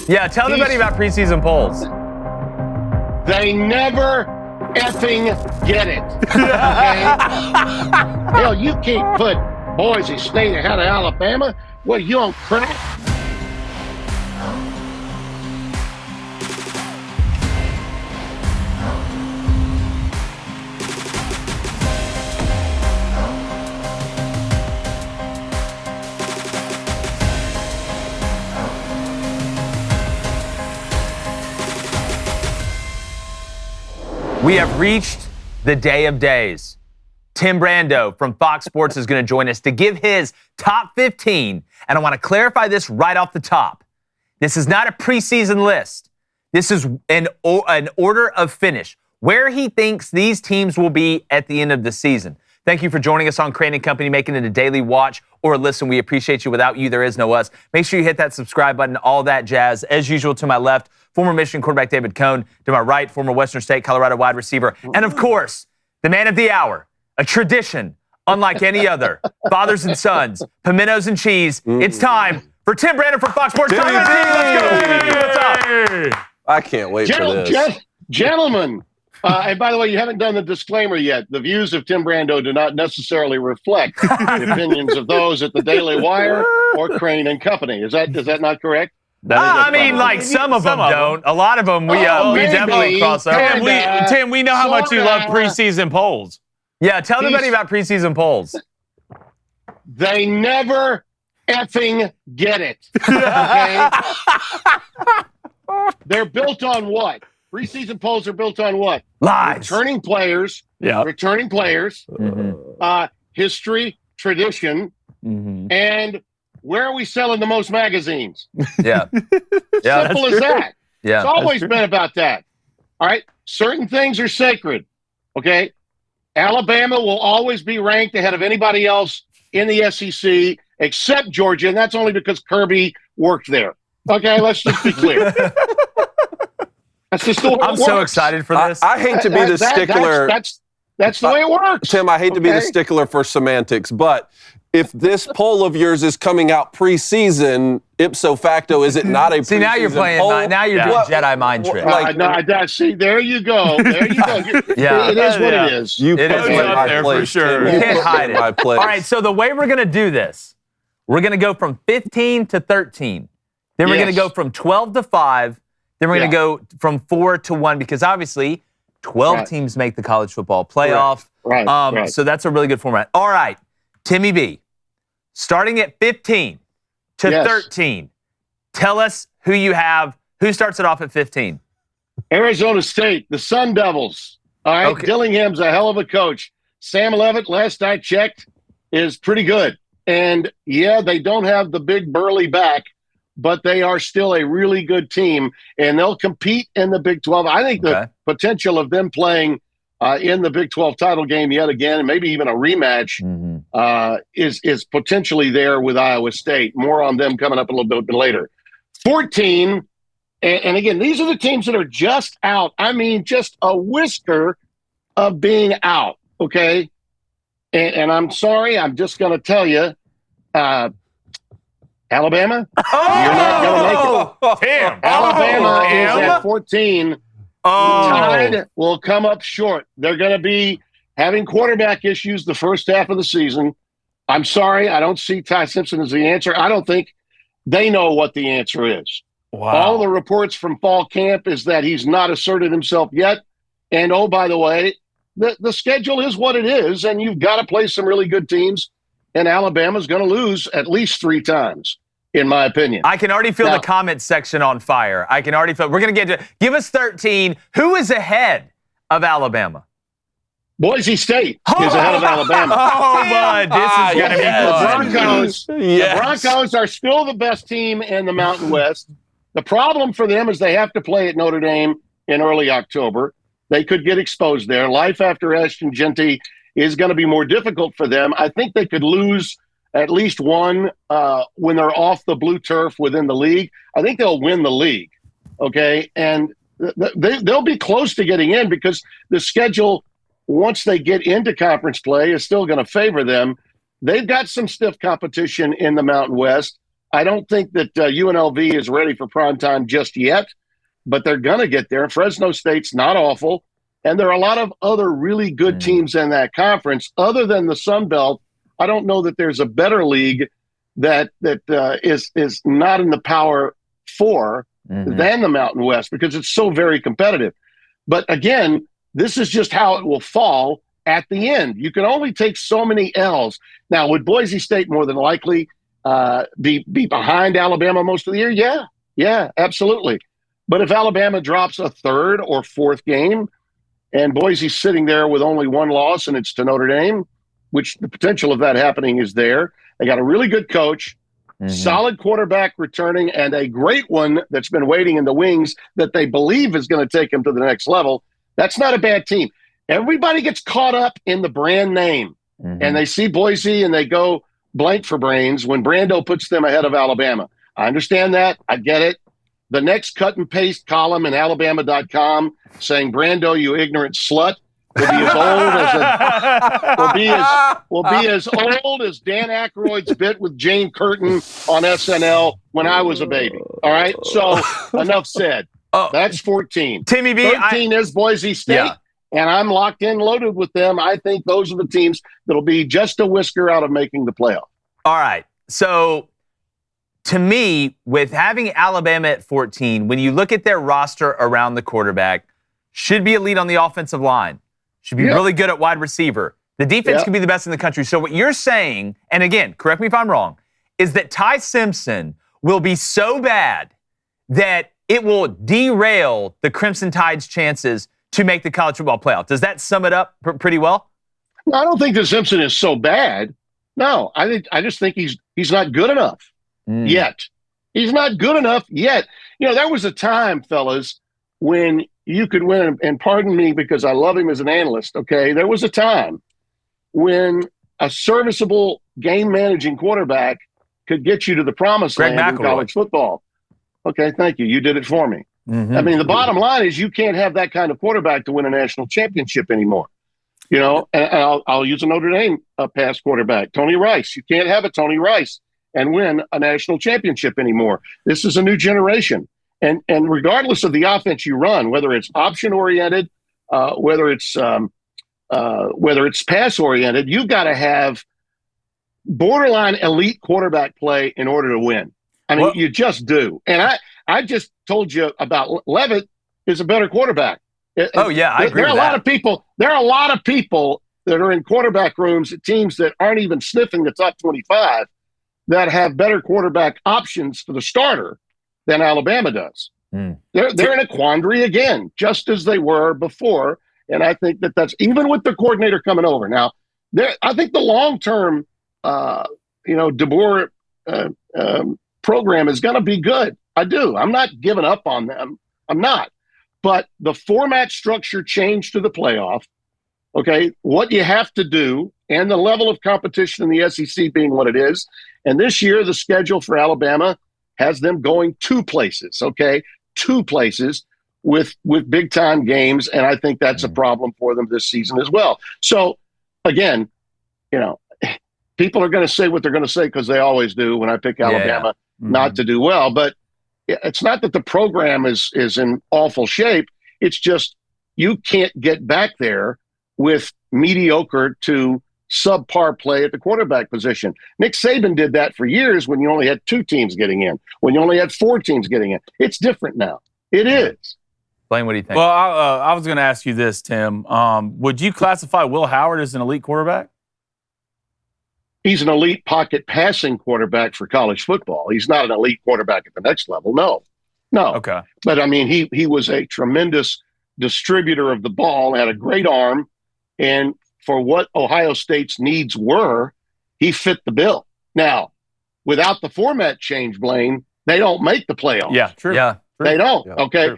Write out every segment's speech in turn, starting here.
Yeah, tell everybody about preseason polls. They never effing get it. Okay? Hell, you can't put Boise State ahead of Alabama. What, you on crack? We have reached the day of days. Tim Brando from Fox Sports is going to join us to give his top 15. And I want to clarify this right off the top. This is not a preseason list. This is an order of finish, where he thinks these teams will be at the end of the season. Thank you for joining us on Crain & Company, making it a daily watch or listen. We appreciate you. Without you, there is no us. Make sure you hit that subscribe button, all that jazz. As usual, to my left, former Michigan quarterback David Cohn. To my right, former Western State, Colorado wide receiver. And, of course, the man of the hour, a tradition unlike any other. Fathers and sons, pimentos and cheese. It's time for Tim Brando from Fox Sports. Let's go. What's up? I can't wait for this. Gentlemen, and by the way, you haven't done the disclaimer yet. The views of Tim Brando do not necessarily reflect the opinions of those at the Daily Wire or Crain & Company. Is that not correct? I mean, like, some of them don't. A lot of them, we definitely cross over. Tim, we know how much you love preseason polls. Yeah, tell everybody about preseason polls. They never effing get it. Okay? They're built on what? Preseason polls are built on what? Lies. Returning players. Yeah. Returning players. History, tradition, and where are we selling the most magazines? Yeah. Simple as that. Yeah. It's always been about that. All right? Certain things are sacred. Okay? Alabama will always be ranked ahead of anybody else in the SEC except Georgia, and that's only because Kirby worked there. Okay? Let's just be clear. That's just the way it works. So excited for this. I hate to be the stickler. That's the way it works. Tim, I hate to be the stickler for semantics, but if this poll of yours is coming out preseason, ipso facto, is it not a preseason See, now you're playing. poll? Now you're doing Jedi mind trick. See, there you go. There you go. Yeah. It is what it is. You It put is me in up my there place, for sure. Tim. You can't hide it. My place. All right, so the way we're going to do this, we're going to go from 15 to 13. Then we're going to go from 12 to 5. Then we're going to go from 4 to 1 because obviously 12 teams make the college football playoff. Right. So that's a really good format. All right, Timmy B, starting at 15 to 13, tell us who you have. Who starts it off at 15? Arizona State, the Sun Devils. All right, Dillingham's a hell of a coach. Sam Levitt, last I checked, is pretty good. And, yeah, they don't have the big burly back, but they are still a really good team, and they'll compete in the Big 12. I think the potential of them playing in the Big 12 title game yet again, and maybe even a rematch, is potentially there with Iowa State. More on them coming up a little bit later. 14, and again, these are the teams that are just out. I mean, just a whisker of being out, okay? And I'm sorry, I'm just going to tell you, Alabama, you're not going to make it. Damn. Alabama is at 14. Tide will come up short. They're going to be having quarterback issues the first half of the season. I'm sorry, I don't see Ty Simpson as the answer. I don't think they know what the answer is. Wow. All the reports from fall camp is that he's not asserted himself yet. And, oh, by the way, the schedule is what it is, and you've got to play some really good teams, and Alabama's going to lose at least 3 times. In my opinion. I can already feel the comment section on fire. I can already feel. We're going to get to. Give us 13. Who is ahead of Alabama? Boise State is ahead of Alabama. Bud, this is going to be fun. The Broncos are still the best team in the Mountain West. The problem for them is they have to play at Notre Dame in early October. They could get exposed there. Life after Ashton Genty is going to be more difficult for them. I think they could lose at least one when they're off the blue turf within the league. I think they'll win the league, okay? And they'll be close to getting in because the schedule, once they get into conference play, is still going to favor them. They've got some stiff competition in the Mountain West. I don't think that UNLV is ready for prime time just yet, but they're going to get there. Fresno State's not awful, and there are a lot of other really good teams in that conference. Other than the Sun Belt, I don't know that there's a better league that is not in the Power Four than the Mountain West because it's so very competitive. But again, this is just how it will fall at the end. You can only take so many L's. Now, would Boise State more than likely be behind Alabama most of the year? Yeah, absolutely. But if Alabama drops a third or fourth game and Boise's sitting there with only one loss and it's to Notre Dame, which the potential of that happening is there. They got a really good coach, solid quarterback returning, and a great one that's been waiting in the wings that they believe is going to take them to the next level. That's not a bad team. Everybody gets caught up in the brand name, and they see Boise and they go blank for brains when Brando puts them ahead of Alabama. I understand that. I get it. The next cut and paste column in Alabama.com saying, Brando, you ignorant slut, will be as old as Dan Aykroyd's bit with Jane Curtin on SNL when I was a baby. All right? So enough said. That's 14. Timmy B. 13 is Boise State, and I'm locked in, loaded with them. I think those are the teams that'll be just a whisker out of making the playoff. All right. So, to me, with having Alabama at 14, when you look at their roster around the quarterback, should be elite on the offensive line, should be really good at wide receiver. The defense can be the best in the country. So what you're saying, and again, correct me if I'm wrong, is that Ty Simpson will be so bad that it will derail the Crimson Tide's chances to make the college football playoff. Does that sum it up pretty well? No, I don't think that Simpson is so bad. No, I just think he's not good enough yet. He's not good enough yet. You know, there was a time, fellas, when you could win, and pardon me because I love him as an analyst, okay? There was a time when a serviceable game-managing quarterback could get you to the promised land in college football. Okay, thank you. You did it for me. I mean, the bottom line is you can't have that kind of quarterback to win a national championship anymore. You know, and I'll use a Notre Dame past quarterback, Tony Rice. You can't have a Tony Rice and win a national championship anoriginal. This is a new generation. And regardless of the offense you run, whether it's option-oriented, whether it's pass-oriented, you've got to have borderline elite quarterback play in order to win. I mean, you just do. And I just told you about Levitt is a better quarterback. I agree there are a lot of people that are in quarterback rooms at teams that aren't even sniffing the top 25 that have better quarterback options for the starter than Alabama does. They're in a quandary again, just as they were before. And I think that's even with the coordinator coming over. Now, I think the long-term, DeBoer program is going to be good. I do. I'm not giving up on them. I'm not. But the format structure changed to the playoff. Okay, what you have to do and the level of competition in the SEC being what it is. And this year, the schedule for Alabama has them going two places, two places with big-time games, and I think that's a problem for them this season as well. So, again, people are going to say what they're going to say because they always do when I pick Alabama not to do well. But it's not that the program is in awful shape. It's just you can't get back there with mediocre to subpar play at the quarterback position. Nick Saban did that for years when you only had two teams getting in, when you only had four teams getting in. It's different now. It is. Blaine, what do you think? Well, I was going to ask you this, Tim. Would you classify Will Howard as an elite quarterback? He's an elite pocket passing quarterback for college football. He's not an elite quarterback at the next level. No. Okay. But, I mean, he was a tremendous distributor of the ball, had a great arm, and for what Ohio State's needs were, he fit the bill. Now, without the format change, Blaine, they don't make the playoffs. Yeah, true. Yeah. They don't. Yeah, okay.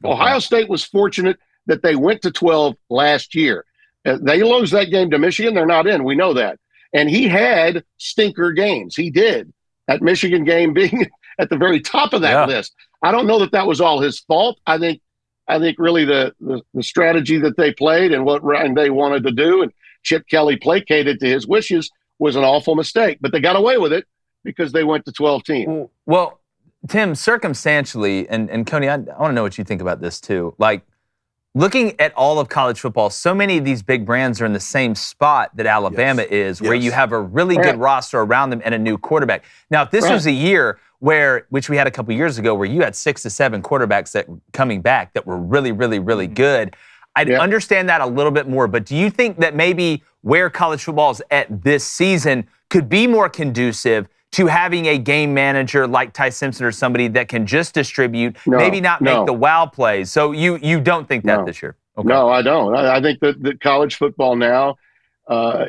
Ohio State was fortunate that they went to 12 last year. They lose that game to Michigan, they're not in. We know that. And he had stinker games. He did. That Michigan game being at the very top of that list. I don't know that was all his fault. I think really the strategy that they played and what Ryan Day wanted to do and Chip Kelly placated to his wishes was an awful mistake. But they got away with it because they went to 12 teams. Well, Tim, circumstantially, and Coney, I want to know what you think about this too. Like, looking at all of college football, so many of these big brands are in the same spot that Alabama is, where you have a really good roster around them and a new quarterback. Now, if this was a year which we had a couple years ago, where you had 6 to 7 quarterbacks that coming back that were really, really, really good, I'd understand that a little bit more. But do you think that maybe where college football is at this season could be more conducive to having a game manager like Ty Simpson or somebody that can just distribute, maybe not make the wow plays? So you don't think that this year? Okay. No, I don't. I think that college football now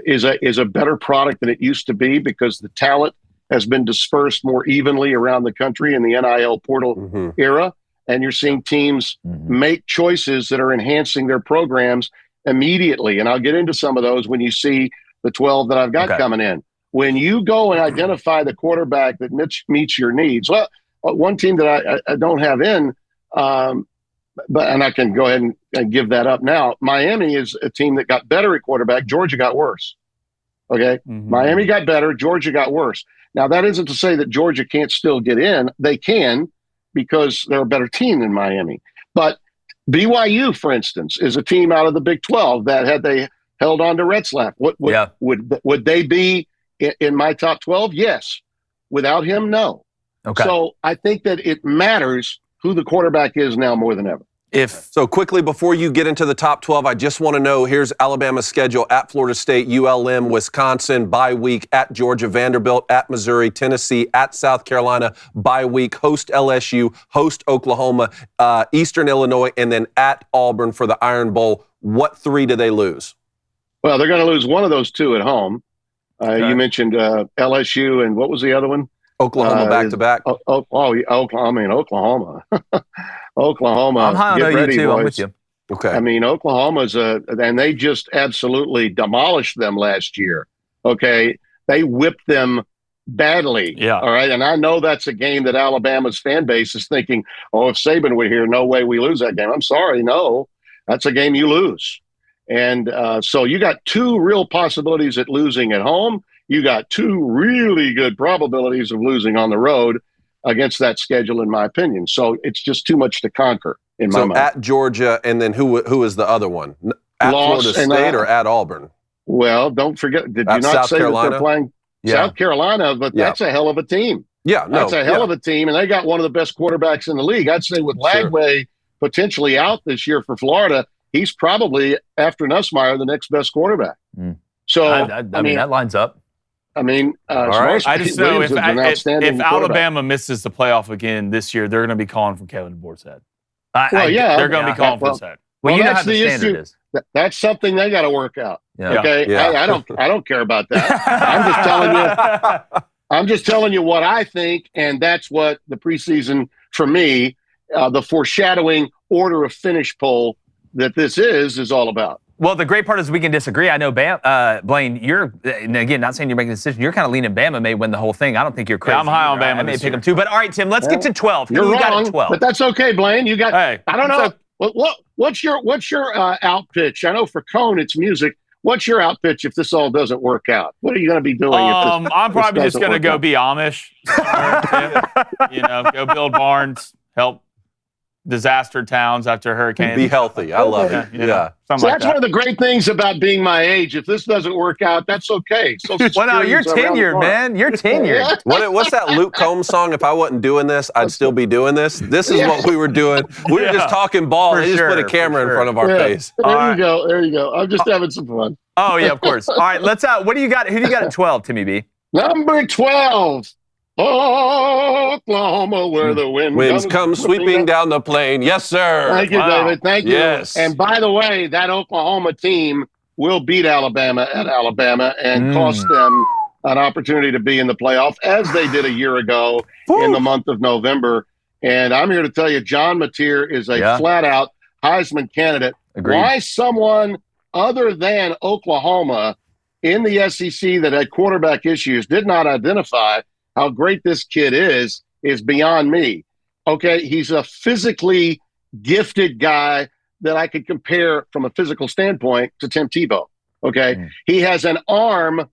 is a better product than it used to be, because the talent has been dispersed more evenly around the country in the NIL portal era. And you're seeing teams make choices that are enhancing their programs immediately. And I'll get into some of those when you see the 12 that I've got coming in. When you go and identify the quarterback that meets your needs, well, one team that I don't have in, and I can go ahead and give that up now. Miami is a team that got better at quarterback. Georgia got worse. Okay, Miami got better. Georgia got worse. Now, that isn't to say that Georgia can't still get in. They can, because they're a better team than Miami. But BYU, for instance, is a team out of the Big 12 that, had they held on to Retzlaff, would they be in my top 12? Yes. Without him, no. Okay. So I think that it matters who the quarterback is now more than ever. So quickly, before you get into the top 12, I just want to know, here's Alabama's schedule: at Florida State, ULM, Wisconsin, bye week, at Georgia, Vanderbilt, at Missouri, Tennessee, at South Carolina, bye week, host LSU, host Oklahoma, Eastern Illinois, and then at Auburn for the Iron Bowl. What 3 do they lose? Well, they're going to lose one of those 2 at home. You mentioned LSU, and what was the other one? Oklahoma back-to-back. Oklahoma. Oklahoma. I'm high on OU too. I'm with you. Okay. I mean, Oklahoma's and they just absolutely demolished them last year. Okay. They whipped them badly. Yeah. All right. And I know that's a game that Alabama's fan base is thinking, oh, if Saban were here, no way we lose that game. I'm sorry. No, that's a game you lose. And so you got 2 real possibilities at losing at home. You got 2 really good probabilities of losing on the road against that schedule, in my opinion. So it's just too much to conquer in my mind. So at Georgia, and then who is the other one? At Florida State or at Auburn? Well, don't forget, did you not South say Carolina? that they're playing South Carolina? But that's a hell of a team. Yeah, that's a hell of a team, and they got one of the best quarterbacks in the league. I'd say with Lagway potentially out this year for Florida, he's probably, after Nussmeier, the next best quarterback. So I mean, that lines up. I mean, I just know if Alabama misses the playoff again this year, they're going to be calling for Kevin Board's head. They're going to be calling for his head. Well, you know how the standard is. That's something they got to work out. Yeah. Okay, I don't care about that. I'm just telling you what I think, and that's what the preseason, for me, the foreshadowing order of finish poll that this is all about. Well, the great part is we can disagree. I know, Blaine, you're, and again, not saying you're making a decision, you're kind of leaning Bama may win the whole thing. I don't think you're crazy. Yeah, I'm high on Bama. I may pick them too. But all right, Tim, let's get to 12. You're wrong, got at 12. But that's okay, Blaine. You got, I don't know. What's your out pitch? I know for Cone, it's music. What's your out pitch if this all doesn't work out? What are you going to be doing? I'm probably just going to go be Amish. Go build barns, help disaster towns after hurricanes. Be healthy. I love it. Yeah. So that's one of the great things about being my age. If this doesn't work out, that's okay. Well, no, you're tenured, man. You're tenured. What's that Luke Combs song? If I wasn't doing this, I'd still be doing this. This is what we were doing. We were just talking ball. They just put a camera in front of our face. There you go. There you go. I'm just having some fun. Oh, yeah, of course. All right, let's what do you got? Who do you got at 12, Timmy B? Number 12. Oklahoma, where the winds come sweeping down the plain. Yes, sir. Thank you, David. Thank you. Yes. And by the way, that Oklahoma team will beat Alabama at Alabama and cost them an opportunity to be in the playoff, as they did a year ago in the month of November. And I'm here to tell you, John Mateer is a flat-out Heisman candidate. Agreed. Why someone other than Oklahoma in the SEC that had quarterback issues did not identify how great this kid is beyond me. Okay, he's a physically gifted guy that I could compare from a physical standpoint to Tim Tebow. Okay, he has an arm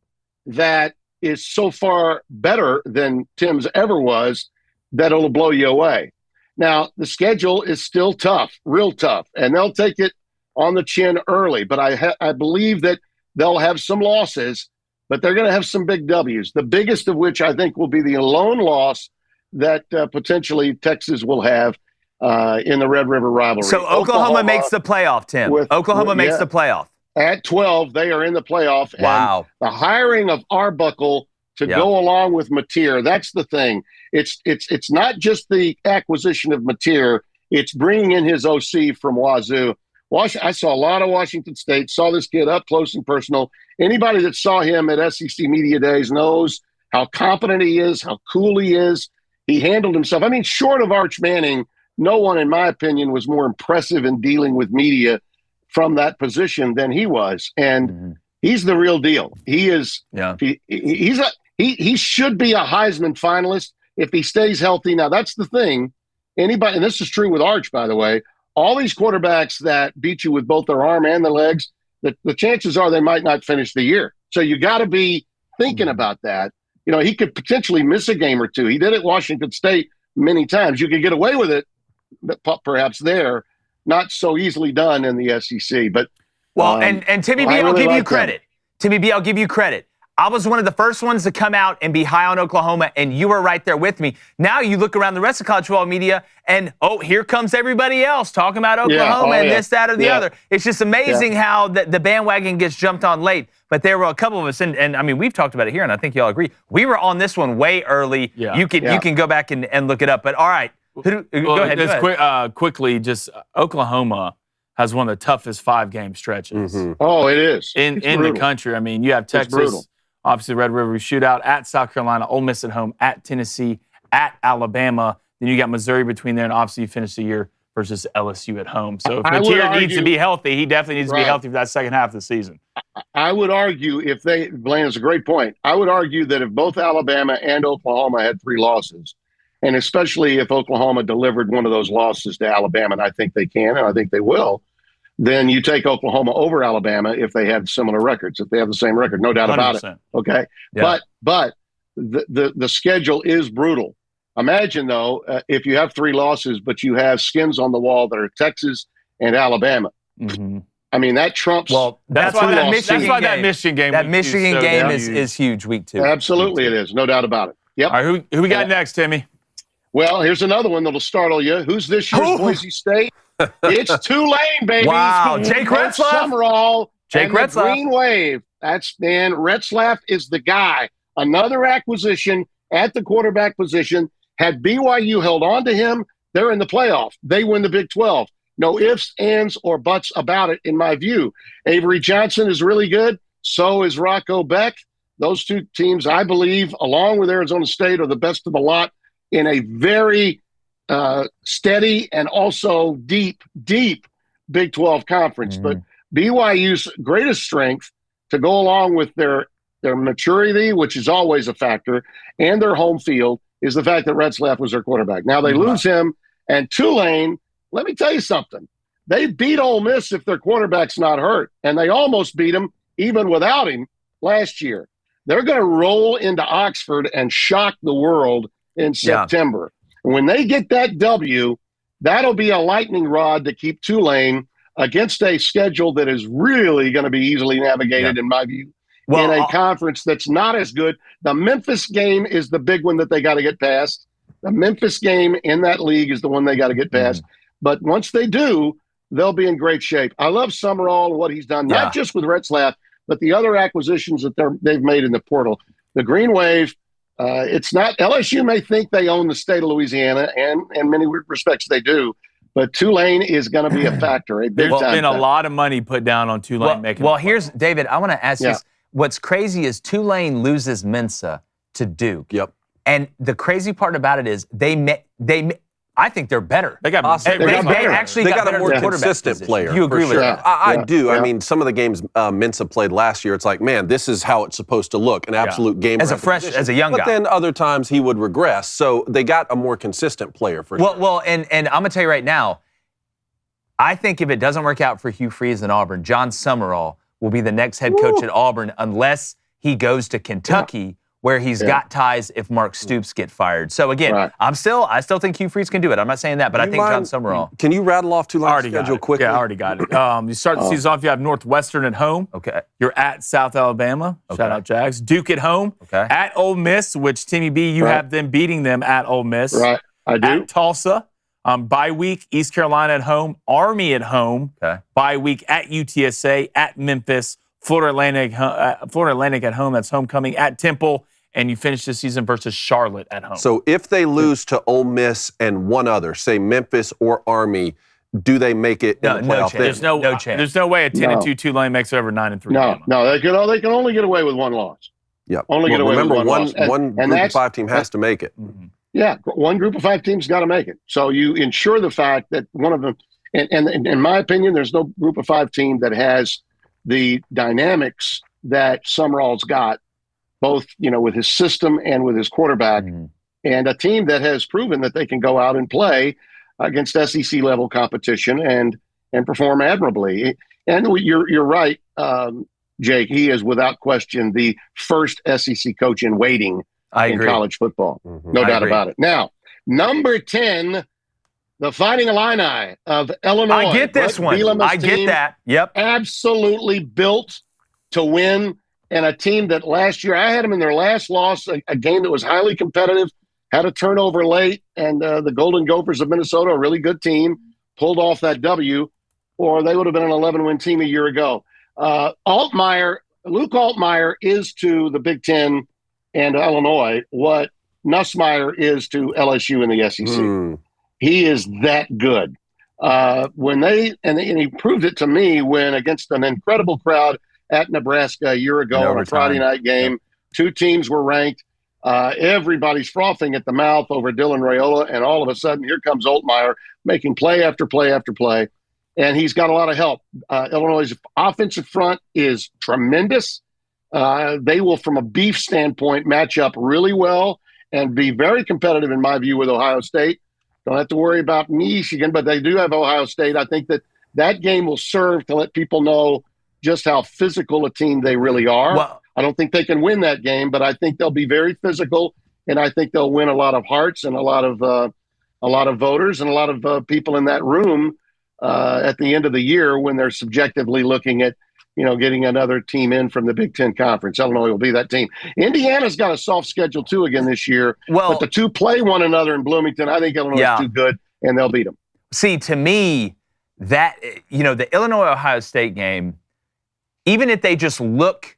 that is so far better than Tim's ever was that it'll blow you away. Now, the schedule is still tough, real tough, and they'll take it on the chin early. But I believe that they'll have some losses, but they're going to have some big W's, the biggest of which I think will be the lone loss that potentially Texas will have in the Red River rivalry. So Oklahoma makes the playoff, Tim. Oklahoma makes the playoff. At 12, they are in the playoff. Wow. And the hiring of Arbuckle to go along with Mateer, that's the thing. It's not just the acquisition of Mateer. It's bringing in his OC from Wazoo. I saw a lot of Washington State, saw this kid up close and personal. Anybody that saw him at SEC Media Days knows how competent he is, how cool he is. He handled himself. I mean, short of Arch Manning, no one, in my opinion, was more impressive in dealing with media from that position than he was. And he's the real deal. He is. Yeah. He should be a Heisman finalist if he stays healthy. Now, that's the thing. Anybody, and this is true with Arch, by the way, all these quarterbacks that beat you with both their arm and their legs, the chances are they might not finish the year. So you got to be thinking about that. You know, he could potentially miss a game or two. He did at Washington State many times. You could get away with it, perhaps there. Not so easily done in the SEC. But and Timmy B, I'll give you credit. Timmy B, I'll give you credit. I was one of the first ones to come out and be high on Oklahoma, and you were right there with me. Now you look around the rest of college football media, and, here comes everybody else talking about Oklahoma and this, that, or the other. It's just amazing how the bandwagon gets jumped on late. But there were a couple of us, and I mean, we've talked about it here, and I think y'all agree. We were on this one way early. Yeah. You can go back and look it up. But all right, go ahead. Quickly, just Oklahoma has one of the toughest 5-game stretches. Oh, it is. In the country. I mean, you have Texas. Obviously, Red River Shootout, at South Carolina, Ole Miss at home, at Tennessee, at Alabama. Then you got Missouri between there, and obviously you finish the year versus LSU at home. So if Mateer needs to be healthy, he definitely needs to be healthy for that second half of the season. I would argue Blaine is a great point. I would argue that if both Alabama and Oklahoma had 3 losses, and especially if Oklahoma delivered one of those losses to Alabama, and I think they can, and I think they will, then you take Oklahoma over Alabama if they have similar records, if they have the same record, no doubt about 100%. It. Okay, yeah. But the schedule is brutal. Imagine though, if you have 3 losses, but you have skins on the wall that are Texas and Alabama. I mean, that trumps. Well, that's why that Michigan game. That Michigan game is huge week 2. Absolutely, it is, no doubt about it. Yep. All right, who we got next, Timmy? Well, here's another one that'll startle you. Who's this year's Boise State? It's Tulane, baby. Wow, Jake Retzlaff. Summerall. Jake Retzlaff. Green Wave. Retzlaff is the guy. Another acquisition at the quarterback position. Had BYU held on to him, they're in the playoff. They win the Big 12. No ifs, ands, or buts about it, in my view. Avery Johnson is really good. So is Rocco Beck. Those 2 teams, I believe, along with Arizona State, are the best of the lot in a very steady and also deep Big 12 conference. But BYU's greatest strength, to go along with their maturity, which is always a factor, and their home field, is the fact that Retzlaff was their quarterback. Now they lose him, and Tulane, let me tell you something. They beat Ole Miss if their quarterback's not hurt, and they almost beat him even without him last year. They're going to roll into Oxford and shock the world in September. When they get that W, that'll be a lightning rod to keep Tulane against a schedule that is really going to be easily navigated, in my view, in a conference that's not as good. The Memphis game is the big one that they got to get past. The Memphis game in that league is the one they got to get past. But once they do, they'll be in great shape. I love Summerall and what he's done, not just with Retzlaff, but the other acquisitions that they've made in the portal. The Green Wave, it's not – LSU may think they own the state of Louisiana, and in many respects they do, but Tulane is going to be a factor. There's been a lot of money put down on Tulane making here's – David, I want to ask you, what's crazy is Tulane loses Mensa to Duke. Yep. And the crazy part about it is I think they're better. They got a more consistent player. Do you agree with that? I do. I mean, some of the games Mensa played last year, it's like, man, this is how it's supposed to look. An absolute game as a young guy. But then other times he would regress. So they got a more consistent player for sure. Well, and I'm gonna tell you right now, I think if it doesn't work out for Hugh Freeze in Auburn, John Summerall will be the next head coach at Auburn unless he goes to Kentucky, where he's got ties if Mark Stoops get fired. So again, I still think Hugh Freeze can do it. I'm not saying that, but I think John Summerall. Can you rattle off Tulane's schedule quickly? Yeah, I already got it. You start the season off, you have Northwestern at home. Okay. You're at South Alabama. Okay. Shout out Jags. Duke at home. Okay. At Ole Miss, which Timmy B, you have them beating them at Ole Miss. Right, I do. At Tulsa. Bye week, East Carolina at home. Army at home. Okay. Bye week at UTSA, at Memphis. Florida Atlantic at home. That's homecoming. At Temple. And you finish the season versus Charlotte at home. So if they lose to Ole Miss and one other, say Memphis or Army, do they make it in the playoff? Chance. No chance. There's no way a 10-2 Tulane makes it over 9-3. No, they can only get away with one loss. Yeah. Only get away with one loss. One group of 5 team has to make it. Mm-hmm. Yeah, one group of 5 teams got to make it. So you ensure the fact that one of them, and in my opinion, there's no group of 5 team that has the dynamics that Summerall's got, both with his system and with his quarterback, and a team that has proven that they can go out and play against SEC level competition and perform admirably. And you're right, Jake. He is without question the first SEC coach in waiting in college football. No doubt about it. Now, number 10, the Fighting Illini of Illinois. I get this one. I get that. Yep. Absolutely built to win. And a team that last year, I had them in their last loss, a game that was highly competitive, had a turnover late, and the Golden Gophers of Minnesota, a really good team, pulled off that W, or they would have been an 11-win team a year ago. Luke Altmaier is to the Big Ten and Illinois what Nussmeier is to LSU in the SEC. He is that good. And he proved it to me when against an incredible crowd at Nebraska a year ago on a Friday night game. 2 teams were ranked. Everybody's frothing at the mouth over Dylan Raiola, and all of a sudden, here comes Altmaier making play after play after play, and he's got a lot of help. Illinois' offensive front is tremendous. They will, from a beef standpoint, match up really well and be very competitive, in my view, with Ohio State. Don't have to worry about Michigan, but they do have Ohio State. I think that game will serve to let people know just how physical a team they really are. Well, I don't think they can win that game, but I think they'll be very physical, and I think they'll win a lot of hearts and a lot of voters and a lot of people in that room at the end of the year when they're subjectively looking at getting another team in from the Big Ten Conference. Illinois will be that team. Indiana's got a soft schedule too again this year, but the 2 play one another in Bloomington. I think Illinois is too good, and they'll beat them. See, to me, that the Illinois-Ohio State game, even if they just look,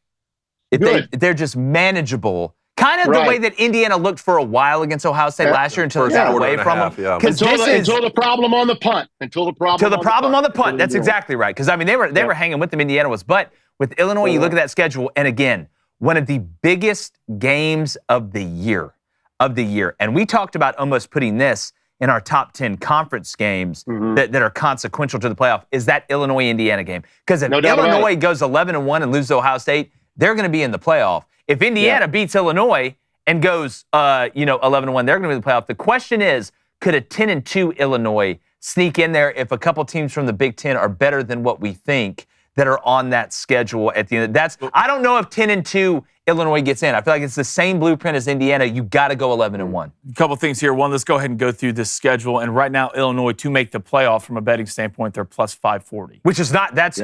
they're just manageable. Kind of the way that Indiana looked for a while against Ohio State last year until it got away from them. Yeah. Until the problem on the punt. Until the problem on the punt. That's exactly right. Because, they were hanging with them, Indiana was. But with Illinois, you look at that schedule, and again, one of the biggest games of the year. And we talked about almost putting this in our top 10 conference games that are consequential to the playoff, is that Illinois-Indiana game. Because if Illinois goes 11-1 and loses to Ohio State, they're going to be in the playoff. If Indiana beats Illinois and goes 11-1, they're going to be in the playoff. The question is, could a 10-2 Illinois sneak in there if a couple teams from the Big Ten are better than what we think that are on that schedule at the end? I don't know if 10-2 Illinois gets in. I feel like it's the same blueprint as Indiana. You got to go 11-1. A couple things here. One, let's go ahead and go through this schedule. And right now, Illinois, to make the playoff from a betting standpoint, they're plus 540. Which is about as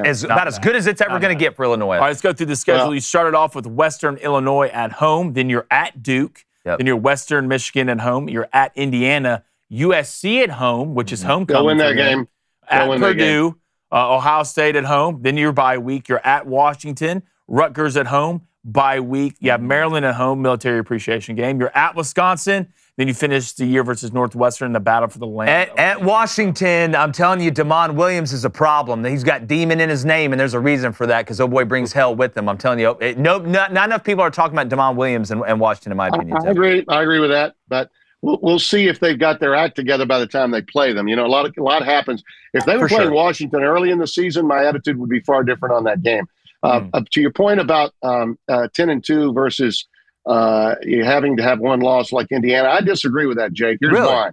good as it's ever going to get for Illinois. All right, let's go through the schedule. You started off with Western Illinois at home. Then you're at Duke. Then you're Western Michigan at home. You're at Indiana. USC at home, which is homecoming. They'll win that game. At Purdue. Ohio State at home. Then you're bye week. You're at Washington. Rutgers at home. Bye week. You have Maryland at home, military appreciation game. You're at Wisconsin. Then you finish the year versus Northwestern in the battle for the land. At Washington, I'm telling you, Damon Williams is a problem. He's got demon in his name, and there's a reason for that because boy brings hell with him. I'm telling you, not enough people are talking about Damon Williams and Washington, in my opinion. I agree with that, but we'll see if they've got their act together by the time they play them. A lot happens. If they were playing Washington early in the season, my attitude would be far different on that game. To your point about 10-2 versus you having to have one loss like Indiana, I disagree with that, Jake. Here's why.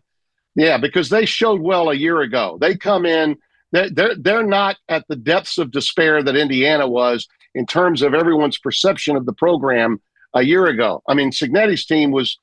Yeah, because they showed well a year ago. They come in, they're not at the depths of despair that Indiana was in terms of everyone's perception of the program a year ago. I mean, Cignetti's team was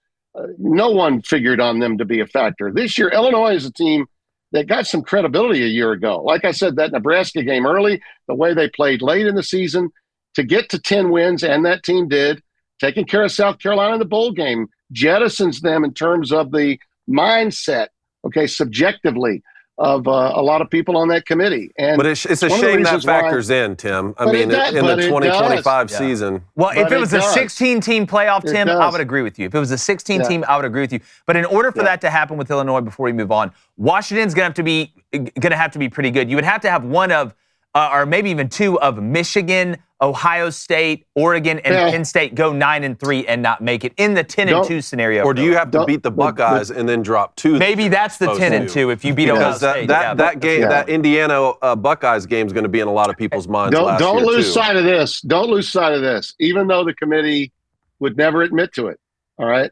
no one figured on them to be a factor. This year, Illinois is a team that got some credibility a year ago. Like I said, that Nebraska game early, the way they played late in the season to get to 10 wins, and that team did, taking care of South Carolina in the bowl game, jettisons them in terms of the mindset, okay, subjectively, of a lot of people on that committee. But it's a shame that factors in, Tim. I mean, in the 2025 season. Well, if it was a 16-team playoff, Tim, I would agree with you. If it was a 16-team, I would agree with you. But in order for that to happen with Illinois, before we move on, Washington's going to have to be pretty good. You would have to have one of, or maybe even two of Michigan, Ohio State, Oregon, and Penn State go 9-3 and not make it in the 10-2 scenario. Or do you have to beat the Buckeyes and then drop two? Maybe that's the 10-2 if you beat Ohio State. That game, that Indiana Buckeyes game is going to be in a lot of people's minds. Don't lose sight of this. Don't lose sight of this. Even though the committee would never admit to it, all right,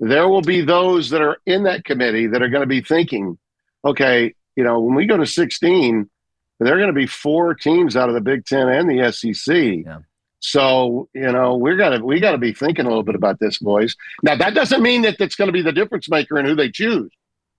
there will be those that are in that committee that are going to be thinking, okay, when we go to 16. There are going to be 4 teams out of the Big Ten and the SEC. Yeah. So, we got to be thinking a little bit about this, boys. Now, that doesn't mean that it's going to be the difference maker in who they choose,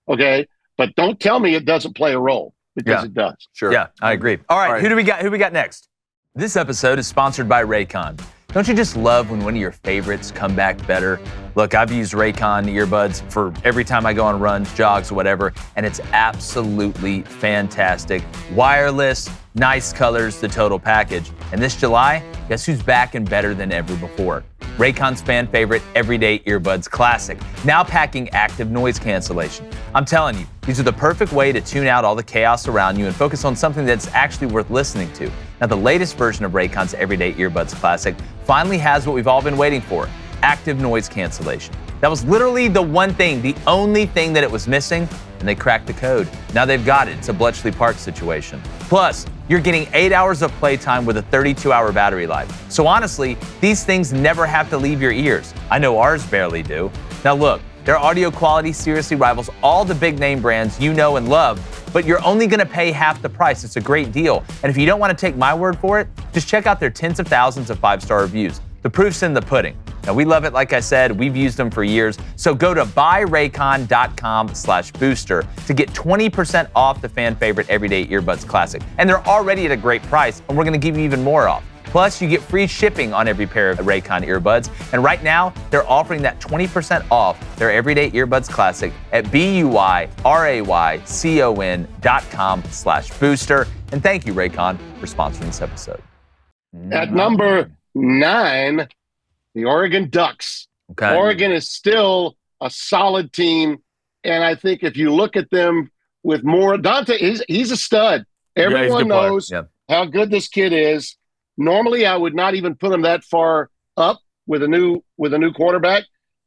okay? But don't tell me it doesn't play a role, because it does. Sure. Yeah, I agree. All right, who do we got? Who we got next? This episode is sponsored by Raycon. Don't you just love when one of your favorites come back better? Look, I've used Raycon earbuds for every time I go on runs, jogs, whatever, and it's absolutely fantastic. Wireless, nice colors, the total package. And this July, guess who's back and better than ever before? Raycon's fan favorite Everyday Earbuds Classic, now packing active noise cancellation. I'm telling you, these are the perfect way to tune out all the chaos around you and focus on something that's actually worth listening to. Now, the latest version of Raycon's Everyday Earbuds Classic finally has what we've all been waiting for, active noise cancellation. That was literally the one thing, the only thing that it was missing, and they cracked the code. Now they've got it. It's a Bletchley Park situation. Plus, you're getting 8 hours of playtime with a 32-hour battery life. So honestly, these things never have to leave your ears. I know ours barely do. Now look, their audio quality seriously rivals all the big name brands you know and love, but you're only going to pay half the price. It's a great deal. And if you don't want to take my word for it, just check out their tens of thousands of 5-star reviews. The proof's in the pudding. Now, we love it. Like I said, we've used them for years. So go to buyraycon.com/booster to get 20% off the fan favorite Everyday Earbuds Classic. And they're already at a great price, and we're going to give you even more off. Plus, you get free shipping on every pair of Raycon earbuds. And right now, they're offering that 20% off their Everyday Earbuds Classic at BUYRAYCON.com/booster. And thank you, Raycon, for sponsoring this episode. At number 9, the Oregon Ducks. Okay. Oregon is still a solid team, and I think if you look at them with more, Dante, he's a stud. Everyone knows how good this kid is. Normally, I would not even put him that far up with a new quarterback,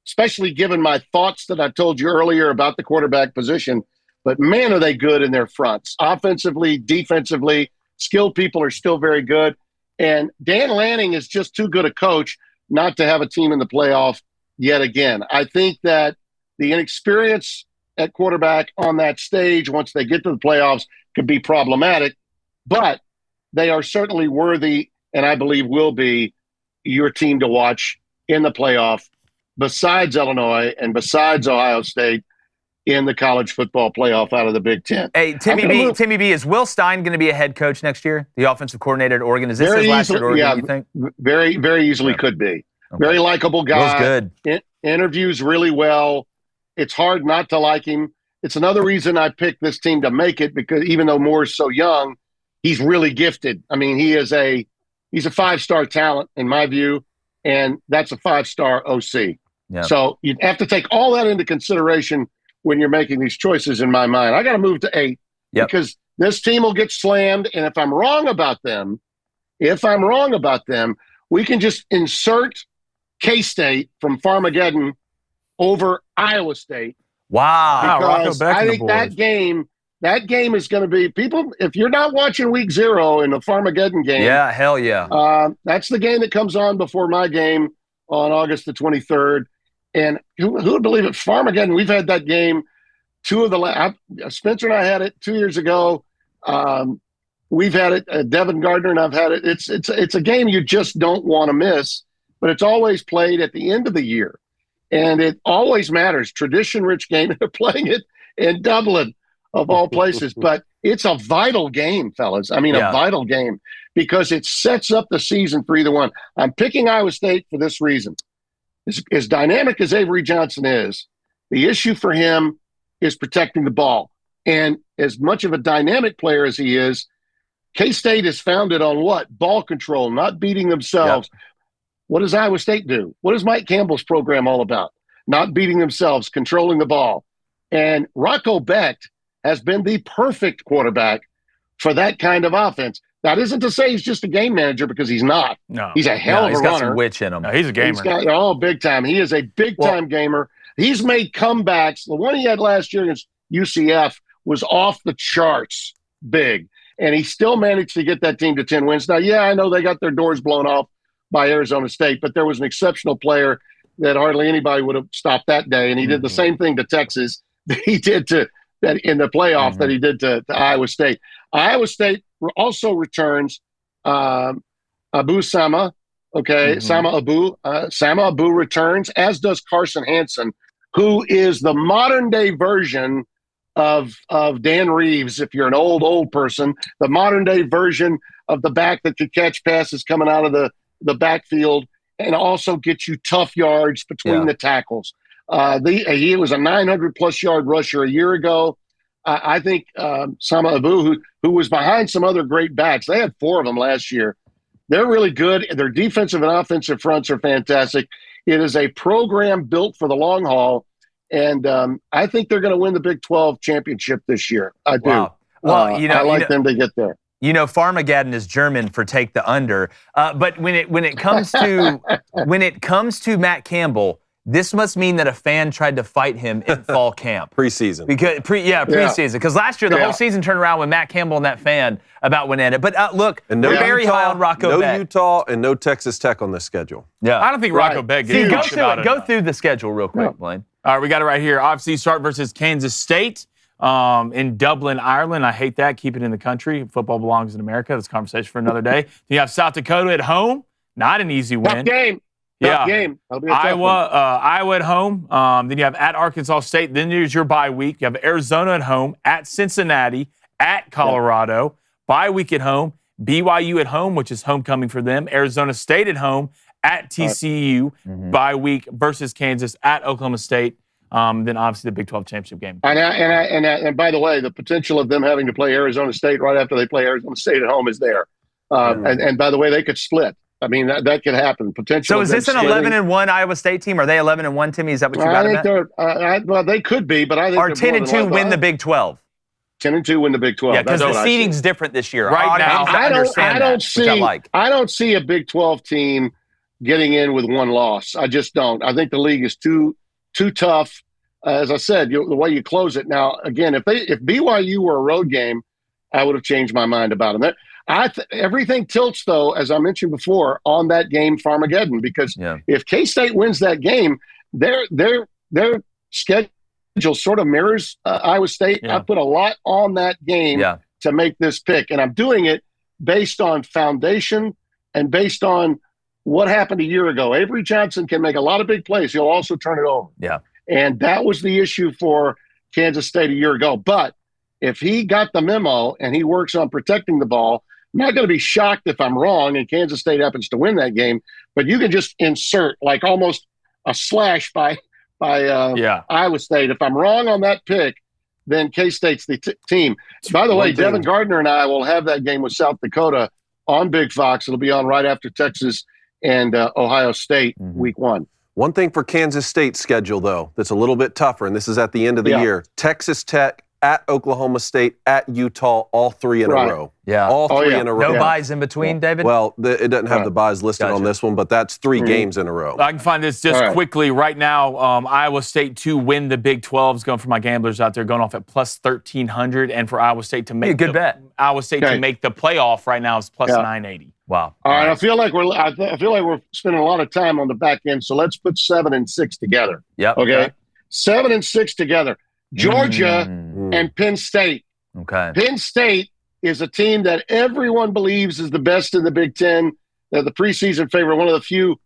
especially given my thoughts that I told you earlier about the quarterback position. But man, are they good in their fronts, offensively, defensively. Skilled people are still very good. And Dan Lanning is just too good a coach not to have a team in the playoff yet again. I think that the inexperience at quarterback on that stage, once they get to the playoffs, could be problematic. But they are certainly worthy, and I believe will be, your team to watch in the playoff, besides Illinois and besides Ohio State, in the college football playoff out of the Big Ten. Hey, Timmy B, is Will Stein going to be a head coach next year? The offensive coordinator at Oregon? Is this his last year at Oregon, you think? Very, very easily could be. Okay. Very likable guy. Will's good. Interviews really well. It's hard not to like him. It's another reason I picked this team to make it, because even though Moore's so young, he's really gifted. I mean, he's a 5-star talent in my view, and that's a 5-star OC. Yeah. So you have to take all that into consideration when you're making these choices, in my mind. I got to move to 8 because this team will get slammed. And if I'm wrong about them, we can just insert K-State from Farmageddon over Iowa State. Wow. Because I think that game is going to be, people, if you're not watching week 0 in the Farmageddon game. Yeah, hell yeah. That's the game that comes on before my game on August the 23rd. And who would believe it? Farmageddon, we've had that game Spencer and I had it 2 years ago. We've had it, Devin Gardner and I've had it. It's a game you just don't want to miss. but it's always played at the end of the year. And it always matters. Tradition-rich game. They're playing it in Dublin, of all places. But it's a vital game, fellas. I mean, a vital game because it sets up the season for either one. I'm picking Iowa State for this reason. As dynamic as Avery Johnson is, the issue for him is protecting the ball. And as much of a dynamic player as he is, K-State is founded on what? Ball control, not beating themselves. Yep. What does Iowa State do? What is Mike Campbell's program all about? Not beating themselves, controlling the ball. And Rocco Becht has been the perfect quarterback for that kind of offense. That isn't to say he's just a game manager because he's not. No. He's a hell of a runner. He's got some witch in him. No, he's a gamer. Big time. He is a big-time gamer. He's made comebacks. The one he had last year against UCF was off the charts big. And he still managed to get that team to 10 wins. Now, I know they got their doors blown off by Arizona State, but there was an exceptional player that hardly anybody would have stopped that day. And he did the same thing to Texas that he did that in the playoff that he did to Iowa State. Iowa State also returns Abu Sama. Okay, Sama Abu returns, as does Carson Hansen, who is the modern-day version of Dan Reeves, if you're an old person, the modern-day version of the back that could catch passes coming out of the backfield and also get you tough yards between the tackles. He was a 900-plus yard rusher a year ago. I think Sama Abu, who was behind some other great backs, they had 4 of them last year. They're really good. Their defensive and offensive fronts are fantastic. It is a program built for the long haul, and I think they're going to win the Big 12 championship this year. I do. Wow. Well, I like them to get there. Farmageddon is German for take the under. But when it comes to Matt Campbell, this must mean that a fan tried to fight him in fall camp. Preseason. Preseason. Because last year, the whole season turned around with Matt Campbell and that fan about when it ended. But look, we're very high on Rocco Becht. No Utah and no Texas Tech on this schedule. Yeah. I don't think Rocco Becht gets much about it. Go through the schedule real quick, Blaine. All right, we got it right here. Obviously, start versus Kansas State in Dublin, Ireland. I hate that. Keep it in the country. Football belongs in America. That's a conversation for another day. Then you have South Dakota at home. Not an easy win. Tough game. Yeah. Game. Iowa at home. Then you have at Arkansas State. Then there's your bye week. You have Arizona at home, at Cincinnati, at Colorado. Bye week at home. BYU at home, which is homecoming for them. Arizona State at home, at TCU. Bye week versus Kansas, at Oklahoma State. Then obviously the Big 12 championship game. And by the way, the potential of them having to play Arizona State right after they play Arizona State at home is there. And by the way, they could split. I mean, that could happen. Potential. So is this an 11-1 Iowa State team? Are they 11-1, Timmy? Is that what you got? I think well, they could be, but I think. Or 10-2 win the Big 12. 10-2 win the Big 12. Yeah, because the seeding's different this year. Right now, I don't see a Big 12 team getting in with one loss. I just don't. I think the league is too tough. As I said, the way you close it. Now, again, if BYU were a road game, I would have changed my mind about them. Everything tilts, though, as I mentioned before, on that game, Farmageddon, because if K-State wins that game, their schedule sort of mirrors Iowa State. I put a lot on that game to make this pick, and I'm doing it based on foundation and based on what happened a year ago. Avery Johnson can make a lot of big plays. He'll also turn it over. Yeah. And that was the issue for Kansas State a year ago. But if he got the memo and he works on protecting the ball, I'm not going to be shocked if I'm wrong and Kansas State happens to win that game. But you can just insert like almost a slash by Iowa State. If I'm wrong on that pick, then K-State's the team. By the way, Devin Gardner and I will have that game with South Dakota on Big Fox. It'll be on right after Texas and Ohio State week 1. One thing for Kansas State's schedule, though, that's a little bit tougher, and this is at the end of the year. Texas Tech, at Oklahoma State, at Utah, all 3 in a row. Yeah. All 3 in a row. No buys in between, David? Well, it doesn't have the buys listed on this one, but that's 3 games in a row. I can find this just quickly. Right now, Iowa State to win the Big 12 is going for my gamblers out there, going off at plus 1,300. And for Iowa State to make a good bet. Iowa State to make the playoff right now is plus 980. Wow. All right. I feel like we're spending a lot of time on the back end, so let's put 7 and 6 together. Yep. Okay. 7 and 6 together. Georgia and Penn State. Okay. Penn State is a team that everyone believes is the best in the Big Ten. They're the preseason favorite, one of the few.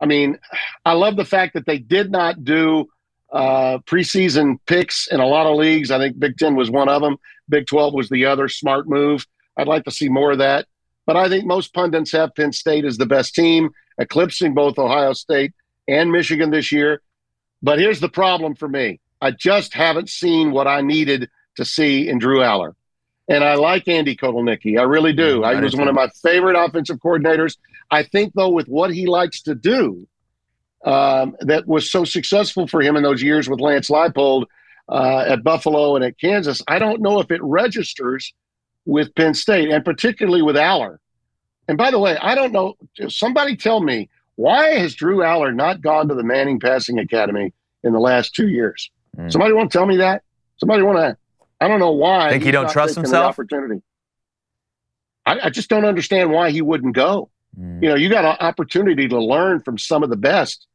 I mean, I love the fact that they did not do preseason picks in a lot of leagues. I think Big Ten was one of them. Big 12 was the other. Smart move. I'd like to see more of that. But I think most pundits have Penn State as the best team, eclipsing both Ohio State and Michigan this year. But here's the problem for me. I just haven't seen what I needed to see in Drew Aller. And I like Andy Kotelnicki. I really do. He was one of my favorite offensive coordinators. I think, though, with what he likes to do, that was so successful for him in those years with Lance Leipold at Buffalo and at Kansas, I don't know if it registers with Penn State, and particularly with Aller. And by the way, I don't know. Somebody tell me, why has Drew Aller not gone to the Manning Passing Academy in the last 2 years? Somebody want to tell me that? Somebody want to? I don't know why. Think he don't trust himself? Opportunity. I just don't understand why he wouldn't go. You know, you got an opportunity to learn from some of the best.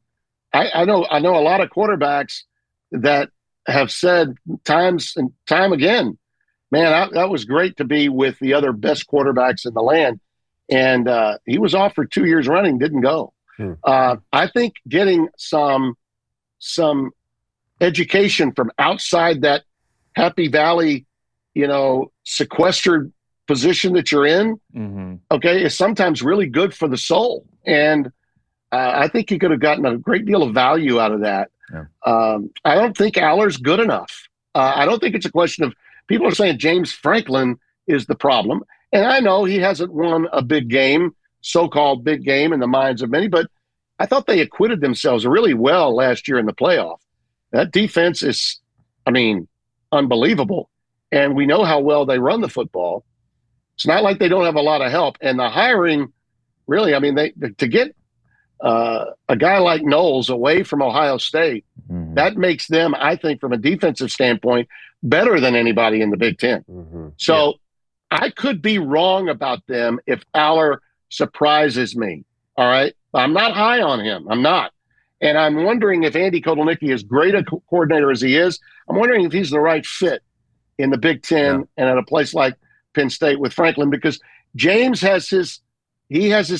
I know a lot of quarterbacks that have said times and time again, man, that was great to be with the other best quarterbacks in the land. And he was offered 2 years running, didn't go. I think getting some education from outside that Happy Valley, you know, sequestered position that you're in, okay, is sometimes really good for the soul. And I think he could have gotten a great deal of value out of that. I don't think Aller's good enough. I don't think it's a question of people are saying James Franklin is the problem. And I know he hasn't won a big game, so-called big game in the minds of many, but I thought they acquitted themselves really well last year in the playoff. That defense is, I mean, unbelievable. And we know how well they run the football. It's not like they don't have a lot of help. And the hiring, really, I mean, to get a guy like Knowles away from Ohio State, that makes them, I think, from a defensive standpoint, better than anybody in the Big Ten. So I could be wrong about them if Aller surprises me. All right. I'm not high on him. I'm not. And I'm wondering if Andy Kotelnicki, as great a coordinator as he is, I'm wondering if he's the right fit in the Big Ten and at a place like Penn State with Franklin, because James has his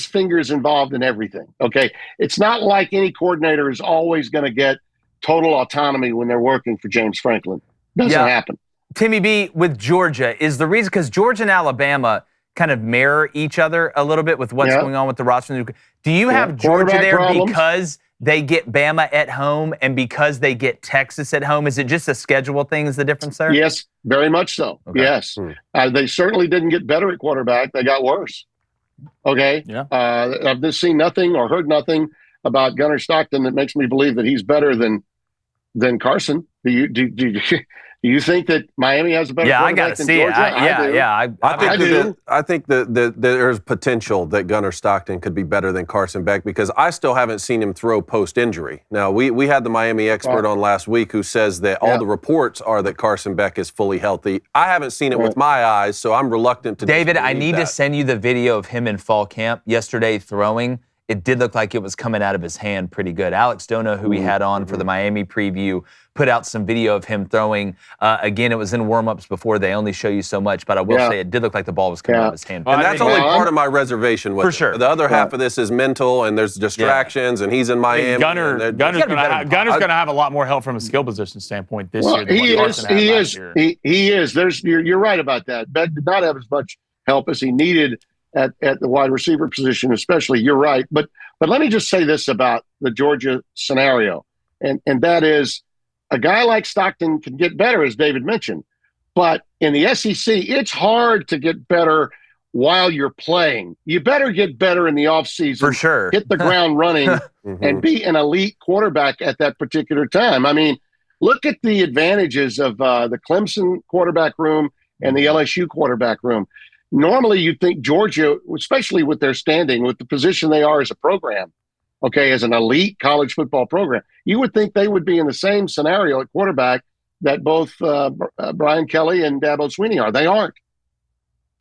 fingers involved in everything. Okay. It's not like any coordinator is always going to get total autonomy when they're working for James Franklin. Doesn't happen. Timmy B, with Georgia, is the reason, because Georgia and Alabama kind of mirror each other a little bit with what's going on with the roster. Do you have Georgia there because they get Bama at home and because they get Texas at home? Is it just a schedule thing is the difference there? Yes, very much so. Okay. Yes. They certainly didn't get better at quarterback. They got worse. Okay. I've just seen nothing or heard nothing about Gunnar Stockton that makes me believe that he's better than Carson. Do you think that Miami has a better quarterback than Georgia? I think that there's potential that Gunnar Stockton could be better than Carson Beck, because I still haven't seen him throw post-injury. Now, we had the Miami expert on last week who says that all the reports are that Carson Beck is fully healthy. I haven't seen it with my eyes, so I'm reluctant to David, I need to send you the video of him in fall camp yesterday throwing. It did look like it was coming out of his hand pretty good. Alex Dono, who we had on for the Miami preview, put out some video of him throwing. Again, it was in warm-ups before. They only show you so much, but I will say it did look like the ball was coming out of his hand. And that's only part of my reservation with for sure. The other half of this is mental, and there's distractions, and he's in Miami. Gunner's going to have a lot more help from a skill position standpoint this year than what Carson had last year. He is. You're right about that. Beck did not have as much help as he needed at the wide receiver position, especially. You're right. But let me just say this about the Georgia scenario, and that is a guy like Stockton can get better, as David mentioned. But in the SEC, it's hard to get better while you're playing. You better get better in the offseason. For sure. Hit the ground running and be an elite quarterback at that particular time. I mean, look at the advantages of the Clemson quarterback room and the LSU quarterback room. Normally, you'd think Georgia, especially with their standing, with the position they are as a program, okay, as an elite college football program, you would think they would be in the same scenario at quarterback that both Brian Kelly and Dabo Swinney are. They aren't.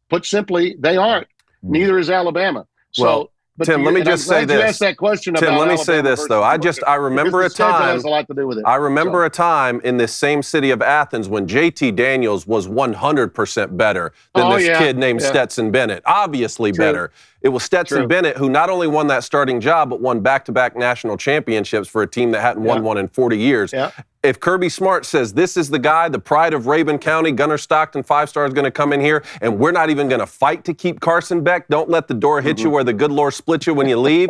Put simply, they aren't. Neither is Alabama. So Tim, let me just say this. You asked that question Tim, about let me Alabama say this, though. I remember a time. Has a lot to do with it. I remember a time in this same city of Athens when JT Daniels was 100% better than kid named Stetson Bennett. Obviously better. It was Stetson Bennett who not only won that starting job, but won back-to-back national championships for a team that hadn't won one in 40 years. Yeah. If Kirby Smart says this is the guy, the pride of Rabun County, Gunner Stockton, 5-star is going to come in here, and we're not even going to fight to keep Carson Beck, don't let the door hit you where the good Lord split you when you leave,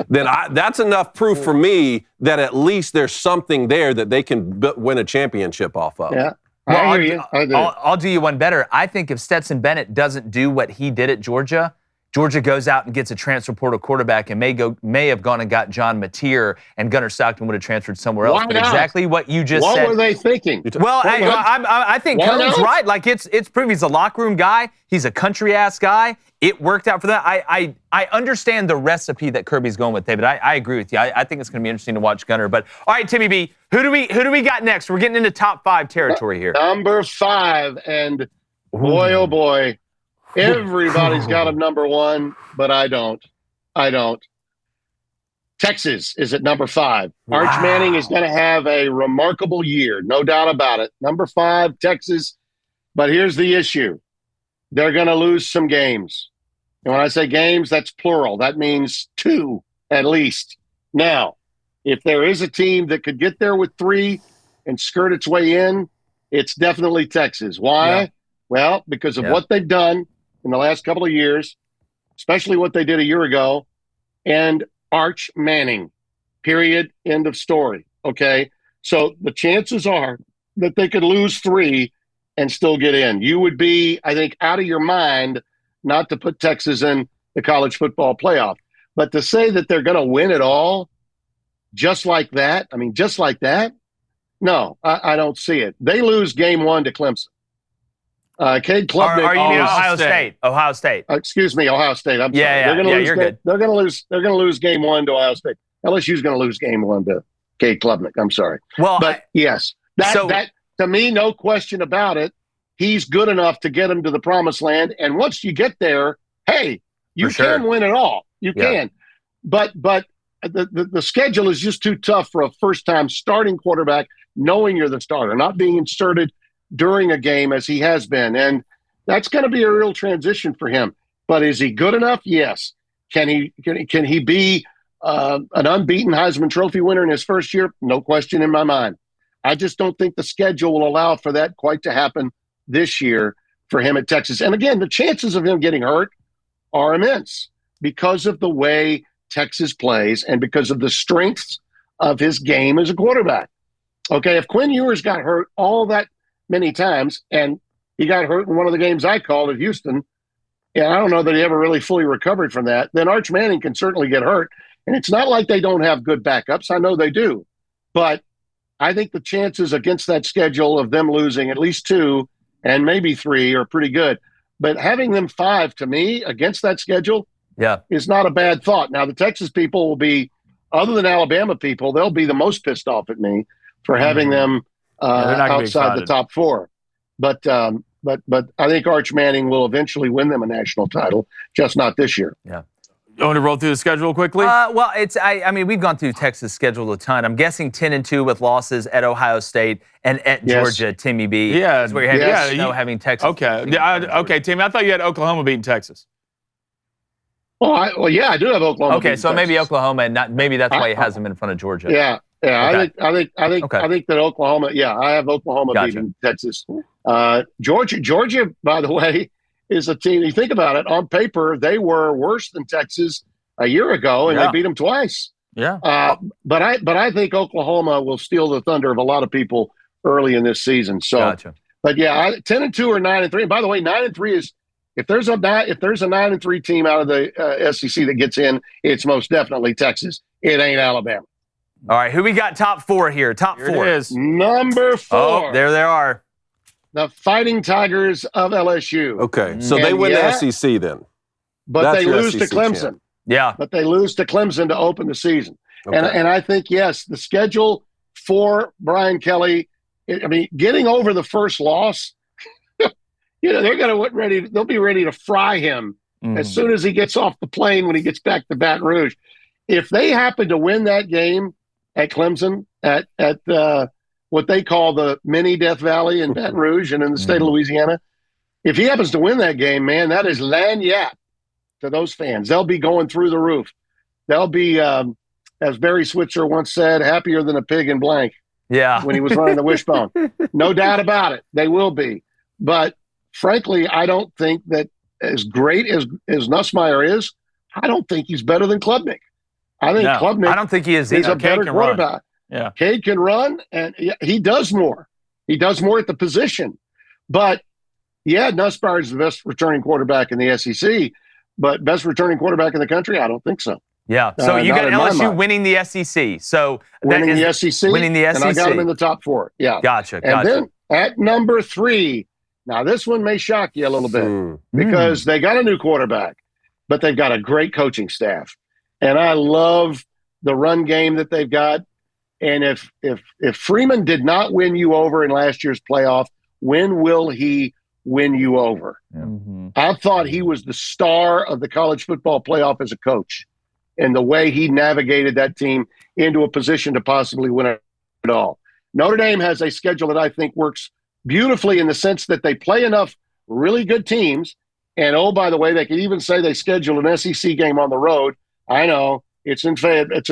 then that's enough proof for me that at least there's something there that they can win a championship off of. Yeah. Well, I'll do you one better. I think if Stetson Bennett doesn't do what he did at Georgia, Georgia goes out and gets a transfer portal quarterback and may have gone and got John Mateer, and Gunner Stockton would have transferred somewhere else. Why but not? exactly what you just said. What were they thinking? Well, I think Cohn's right. Like it's proven he's a locker room guy. He's a country ass guy. It worked out for that. I understand the recipe that Kirby's going with, David. I agree with you. I think it's going to be interesting to watch Gunner. But all right, Timmy B, who do we got next? We're getting into top 5 territory here. Number 5, and boy, oh boy. Everybody's got him number 1, but I don't. Texas is at number 5. Wow. Arch Manning is going to have a remarkable year, no doubt about it. Number 5, Texas. But here's the issue. They're going to lose some games. And when I say games, that's plural. That means 2 at least. Now, if there is a team that could get there with 3 and skirt its way in, it's definitely Texas. Why? Yeah. Well, because of what they've done in the last couple of years, especially what they did a year ago, and Arch Manning, period, end of story, okay? So the chances are that they could lose 3 and still get in. You would be, I think, out of your mind not to put Texas in the college football playoff. But to say that they're going to win it all just like that, no, I don't see it. They lose game 1 to Clemson. Cade Klubnik. Are you mean Ohio State? Ohio State. Excuse me, Ohio State. I'm sorry. They're going to lose. You're good. They're going to lose game 1 to Ohio State. LSU's going to lose game 1 to Cade Klubnik. I'm sorry. Well, but yes, that to me, no question about it. He's good enough to get him to the promised land. And once you get there, hey, you can win it all. You can. But the schedule is just too tough for a first-time starting quarterback, knowing you're the starter, not being inserted during a game as he has been. And that's going to be a real transition for him. But is he good enough? Yes. Can he be an unbeaten Heisman Trophy winner in his first year? No question in my mind. I just don't think the schedule will allow for that quite to happen this year for him at Texas. And again, the chances of him getting hurt are immense because of the way Texas plays and because of the strengths of his game as a quarterback. Okay, if Quinn Ewers got hurt all that many times, and he got hurt in one of the games I called at Houston, and I don't know that he ever really fully recovered from that, then Arch Manning can certainly get hurt. And it's not like they don't have good backups. I know they do. But I think the chances against that schedule of them losing at least 2 and maybe 3 are pretty good. But having them 5, to me, against that schedule is not a bad thought. Now, the Texas people will be, other than Alabama people, they'll be the most pissed off at me for having them outside the top 4. But I think Arch Manning will eventually win them a national title, just not this year. Yeah. You want to roll through the schedule quickly? Well, I mean, we've gone through Texas' schedule a ton. I'm guessing 10-2 with losses at Ohio State and at Georgia, Timmy B. Yeah. That's where you have having Texas. Okay. Okay, Timmy, I thought you had Oklahoma beating Texas. Well, yeah, I do have Oklahoma. Okay, so maybe Oklahoma, and maybe that's why he has them in front of Georgia. Yeah. Okay. I think that Oklahoma. Yeah, I have Oklahoma beating Texas. Georgia, by the way, is a team. You think about it, on paper they were worse than Texas a year ago, and they beat them twice. Yeah. But I think Oklahoma will steal the thunder of a lot of people early in this season. So, but yeah, 10-2 or 9-3. And by the way, 9-3 is if there's a 9-3 team out of the SEC that gets in, it's most definitely Texas. It ain't Alabama. All right, who we got top 4 here? Top 4. It is. Number 4. Oh, there they are. The Fighting Tigers of LSU. Okay, so they win the SEC then. But That's they lose to Clemson. Champ. Yeah. But they lose to Clemson to open the season. Okay. And I think, yes, the schedule for Brian Kelly, I mean, getting over the first loss, they'll be ready to fry him as soon as he gets off the plane when he gets back to Baton Rouge. If they happen to win that game at Clemson, at what they call the mini Death Valley in Baton Rouge and in the state of Louisiana, if he happens to win that game, man, that is lagniappe to those fans. They'll be going through the roof. They'll be, as Barry Switzer once said, happier than a pig in blank. Yeah. When he was running the wishbone. No doubt about it. They will be. But frankly, I don't think that as great as Nussmeier is, I don't think he's better than Klubnik. I think Klubnik. I don't think he is. He's a better quarterback. Yeah. Cade can run, and he does more. He does more at the position. But, yeah, Nussmeier is the best returning quarterback in the SEC, but best returning quarterback in the country? I don't think so. Yeah. So you got LSU winning the SEC. So winning the SEC. Winning the SEC. And I got them in the top 4. Yeah. Gotcha. And then at number 3, now this one may shock you a little bit because they got a new quarterback, but they've got a great coaching staff. And I love the run game that they've got. And if Freeman did not win you over in last year's playoff, when will he win you over? I thought he was the star of the college football playoff as a coach. And the way he navigated that team into a position to possibly win it all. Notre Dame has a schedule that I think works beautifully in the sense that they play enough really good teams. And, oh, by the way, they could even say they scheduled an SEC game on the road. I know it's in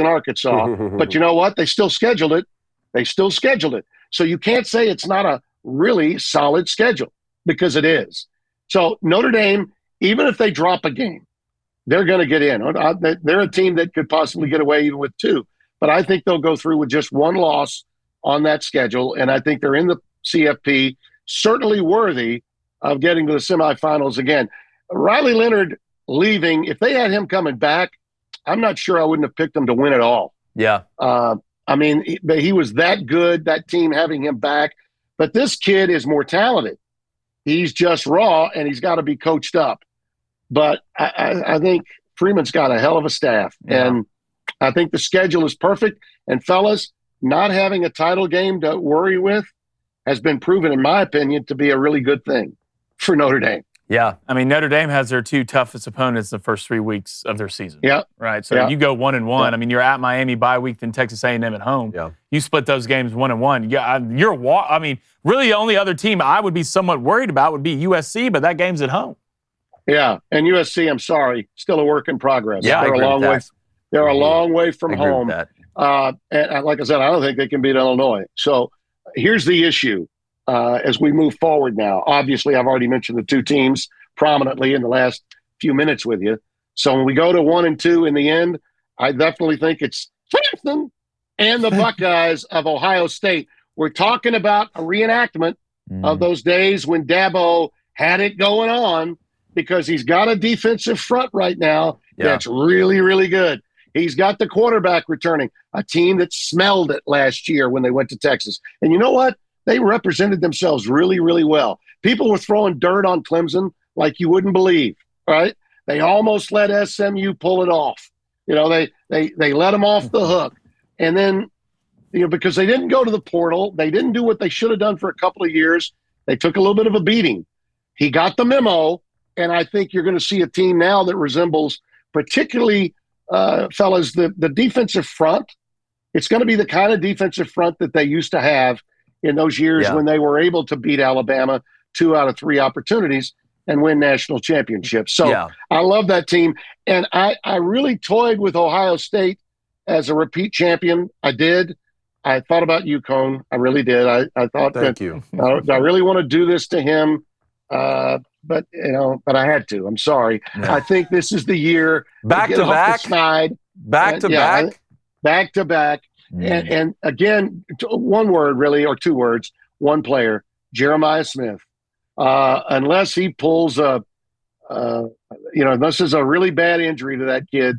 Arkansas. But you know what? They still scheduled it. So you can't say it's not a really solid schedule because it is. So Notre Dame, even if they drop a game, they're going to get in. They're a team that could possibly get away even with 2. But I think they'll go through with just 1 loss on that schedule. And I think they're in the CFP, certainly worthy of getting to the semifinals again. Riley Leonard leaving, if they had him coming back, I'm not sure I wouldn't have picked them to win at all. Yeah. I mean, he was that good, that team having him back. But this kid is more talented. He's just raw, and he's got to be coached up. But I think Freeman's got a hell of a staff. Yeah. And I think the schedule is perfect. And, fellas, not having a title game to worry with has been proven, in my opinion, to be a really good thing for Notre Dame. Yeah. I mean, Notre Dame has their 2 toughest opponents the first 3 weeks of their season. Yeah. Right? So you go 1-1. Yeah. I mean, you're at Miami bye week, then Texas A&M at home. Yeah. You split those games 1-1. Yeah, I mean, really the only other team I would be somewhat worried about would be USC, but that game's at home. Yeah, and USC, I'm sorry, still a work in progress. Yeah, they're a long way. They're a long way from home. And like I said, I don't think they can beat Illinois. So here's the issue as we move forward now. Obviously, I've already mentioned the 2 teams prominently in the last few minutes with you. So when we go to 1 and 2 in the end, I definitely think it's Clemson and the Buckeyes of Ohio State. We're talking about a reenactment of those days when Dabo had it going on, because he's got a defensive front right now that's really, really good. He's got the quarterback returning, a team that smelled it last year when they went to Texas. And you know what? They represented themselves really, really well. People were throwing dirt on Clemson like you wouldn't believe, right? They almost let SMU pull it off. You know, they let them off the hook. And then, because they didn't go to the portal, they didn't do what they should have done for a couple of years. They took a little bit of a beating. He got the memo. And I think you're going to see a team now that resembles, particularly, fellas, the defensive front. It's going to be the kind of defensive front that they used to have in those years when they were able to beat Alabama 2 out of 3 opportunities and win national championships. So I love that team. And I really toyed with Ohio State as a repeat champion. I did. I thought about UConn. I really did. I thought Thank you. I really want to do this to him. But I had to. I'm sorry. Yeah. I think this is the year back to back. Back to back. And again, 1 word really, or 2 words, 1 player, Jeremiah Smith. Unless he pulls unless there's a really bad injury to that kid,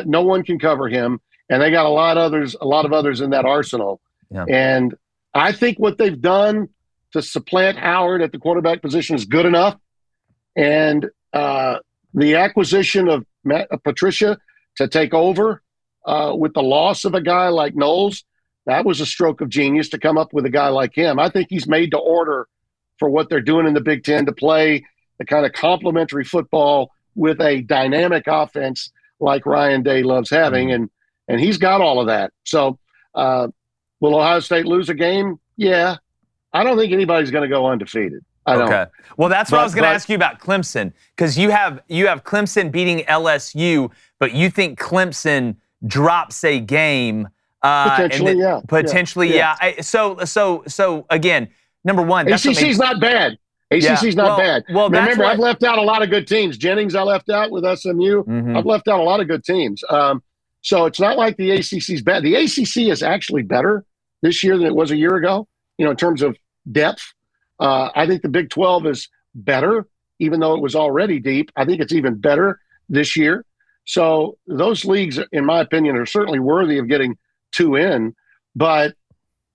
no one can cover him. And they got a lot of others in that arsenal. Yeah. And I think what they've done to supplant Howard at the quarterback position is good enough. And the acquisition of Patricia to take over with the loss of a guy like Knowles, that was a stroke of genius to come up with a guy like him. I think he's made to order for what they're doing in the Big Ten to play the kind of complementary football with a dynamic offense like Ryan Day loves having, and he's got all of that. So will Ohio State lose a game? Yeah. I don't think anybody's going to go undefeated. I don't. Okay. Well, that's what I was going to ask you about Clemson, because you have Clemson beating LSU, but you think Clemson drops a game. Potentially, yeah. Potentially, yeah. So again, number one, ACC's not bad. ACC's not bad. Well, remember, I've left out a lot of good teams. Jennings, I left out with SMU. I've left out a lot of good teams. So it's not like the ACC's bad. The ACC is actually better this year than it was a year ago, in terms of depth. I think the Big 12 is better, even though it was already deep. I think it's even better this year. So those leagues, in my opinion, are certainly worthy of getting 2 in. But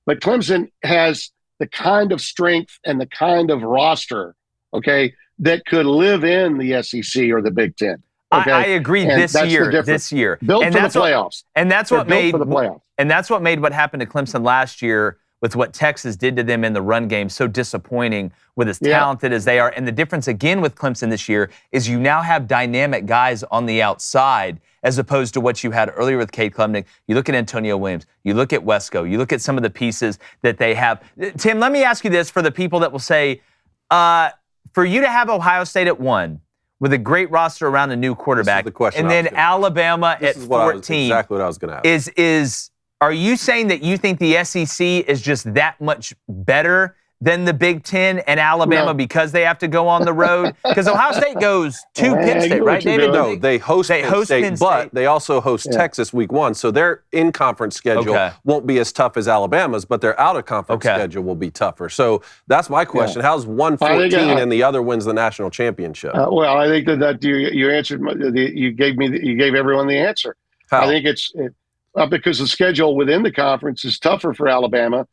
Clemson has the kind of strength and the kind of roster, that could live in the SEC or the Big Ten. I agree. This year, built for the playoffs, and that's what made what happened to Clemson last year with what Texas did to them in the run game so disappointing, with as talented as they are. And the difference again with Clemson this year is you now have dynamic guys on the outside as opposed to what you had earlier with Cade Klubnik. You look at Antonio Williams, you look at Wesco, you look at some of the pieces that they have. Tim, let me ask you this for the people that will say, for you to have Ohio State at 1 with a great roster around a new quarterback, and then Alabama at 14. Exactly what I was going to ask. Are you saying that you think the SEC is just that much better than the Big Ten and Alabama because they have to go on the road? Because Ohio State goes to Penn State, right, David? No, they host Penn State, but they also host Texas week 1. So their in-conference schedule won't be as tough as Alabama's, but their out-of-conference schedule will be tougher. So that's my question. How's 1-14 and the other wins the national championship? Well, I think that you answered. You gave everyone the answer. How? I think it's because the schedule within the conference is tougher for Alabama,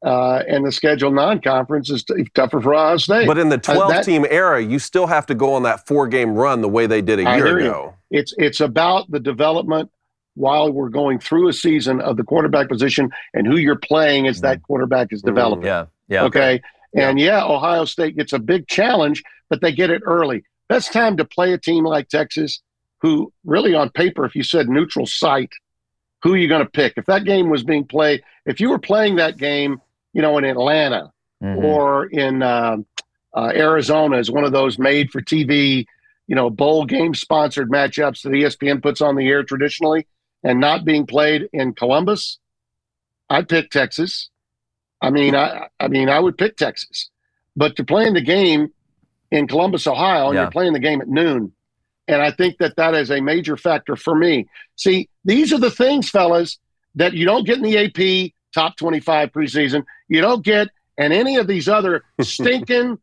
and the schedule non-conference is tougher for Ohio State. But in the 12-team era, you still have to go on that 4-game run the way they did a year ago. It's about the development while we're going through a season of the quarterback position and who you're playing as that quarterback is developing. Okay? And Ohio State gets a big challenge, but they get it early. Best time to play a team like Texas, who really on paper, if you said neutral site, who are you going to pick? If that game was being played, if you were playing that game, in Atlanta or in Arizona as one of those made-for-TV, bowl game-sponsored matchups that ESPN puts on the air traditionally and not being played in Columbus, I'd pick Texas. I would pick Texas. But to play in the game in Columbus, Ohio, and you're playing the game at noon, and I think that is a major factor for me. See, these are the things, fellas, that you don't get in the AP top 25 preseason. You don't get in any of these other stinking